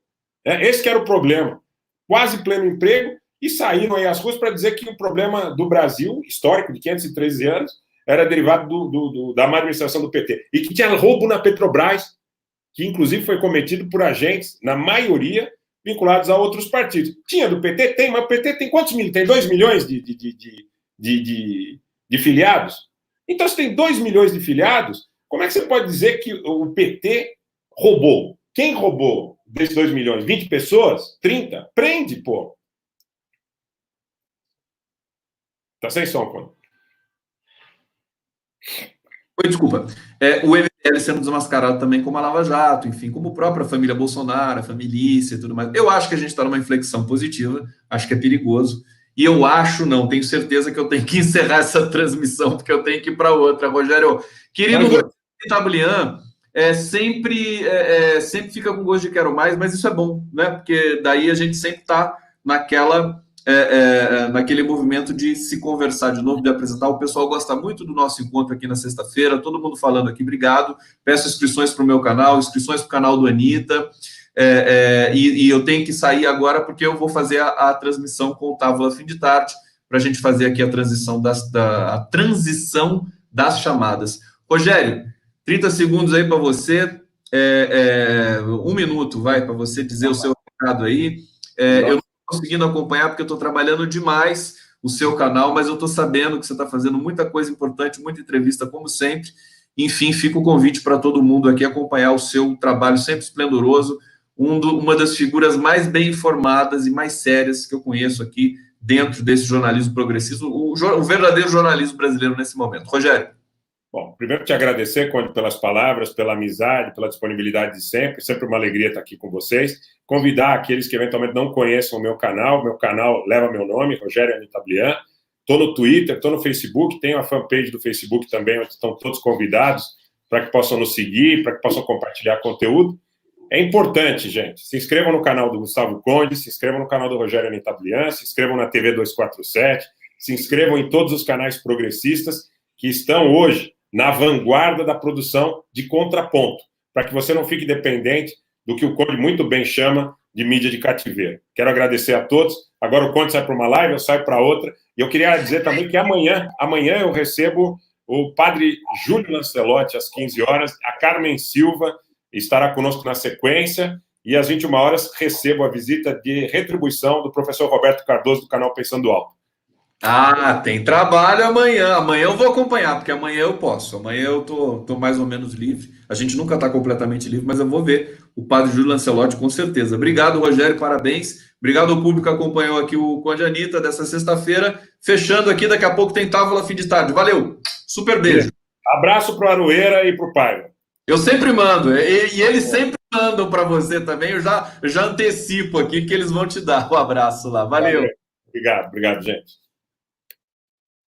Esse que era o problema. Quase pleno emprego. E saíram aí às ruas para dizer que o problema do Brasil, histórico, de 513 anos, era derivado da má administração do PT. E que tinha roubo na Petrobras, que inclusive foi cometido por agentes, na maioria, vinculados a outros partidos. Tinha do PT? Tem, mas o PT tem quantos milhões? Tem 2 milhões de filiados? Então, se tem 2 milhões de filiados, como é que você pode dizer que o PT roubou? Quem roubou desses 2 milhões? 20 pessoas? 30? Prende, pô. Tá sem som, pô. Oi, desculpa. O MBL sendo desmascarado também como a Lava Jato, enfim, como a própria família Bolsonaro, a família e tudo mais. Eu acho que a gente está numa inflexão positiva, acho que é perigoso. E eu acho, não, tenho certeza que eu tenho que encerrar essa transmissão, porque eu tenho que ir para outra. Rogério, querido Tablian, sempre fica com gosto de quero mais, mas isso é bom, né? Porque daí a gente sempre está naquele movimento de se conversar de novo, de apresentar. O pessoal gosta muito do nosso encontro aqui na sexta-feira, todo mundo falando aqui, obrigado. Peço inscrições para o meu canal, inscrições para o canal do Anitta, e eu tenho que sair agora porque eu vou fazer a transmissão com o Távola fim de tarde, para a gente fazer aqui a transição das chamadas. Rogério, 30 segundos aí para você, 1 minuto, vai, para você dizer o seu recado aí. Eu conseguindo acompanhar, porque eu estou trabalhando demais o seu canal, mas eu estou sabendo que você está fazendo muita coisa importante, muita entrevista, como sempre. Enfim, fica o convite para todo mundo aqui acompanhar o seu trabalho sempre esplendoroso, uma das figuras mais bem informadas e mais sérias que eu conheço aqui dentro desse jornalismo progressista, o verdadeiro jornalismo brasileiro nesse momento. Rogério. Bom, primeiro te agradecer, Conde, pelas palavras, pela amizade, pela disponibilidade de sempre uma alegria estar aqui com vocês. Convidar aqueles que eventualmente não conheçam o meu canal leva meu nome, Rogério Anitablian. Estou no Twitter, estou no Facebook, tenho a fanpage do Facebook também, onde estão todos convidados para que possam nos seguir, para que possam compartilhar conteúdo. É importante, gente, se inscrevam no canal do Gustavo Conde, se inscrevam no canal do Rogério Anitablian, se inscrevam na TV 247, se inscrevam em todos os canais progressistas que estão hoje na vanguarda da produção de contraponto, para que você não fique dependente do que o Conde muito bem chama de mídia de cativeiro. Quero agradecer a todos. Agora o Conde sai para uma live, eu saio para outra. E eu queria dizer também que amanhã eu recebo o padre Júlio Lancelotti às 15 horas, a Carmen Silva estará conosco na sequência, e às 21 horas recebo a visita de retribuição do professor Roberto Cardoso, do canal Pensando Alto. Ah, tem trabalho amanhã. Amanhã eu vou acompanhar, porque amanhã eu posso. Amanhã eu tô mais ou menos livre. A gente nunca está completamente livre, mas eu vou ver o padre Júlio Lancelotti com certeza. Obrigado, Rogério, parabéns. Obrigado ao público que acompanhou aqui o Conde Anitta dessa sexta-feira. Fechando aqui, daqui a pouco tem Távola fim de tarde. Valeu, super beijo. Abraço para o Aroeira e para o Paiva. Eu sempre mando, e eles sempre mandam para você também. Eu já antecipo aqui que eles vão te dar o abraço lá. Valeu. Obrigado, gente.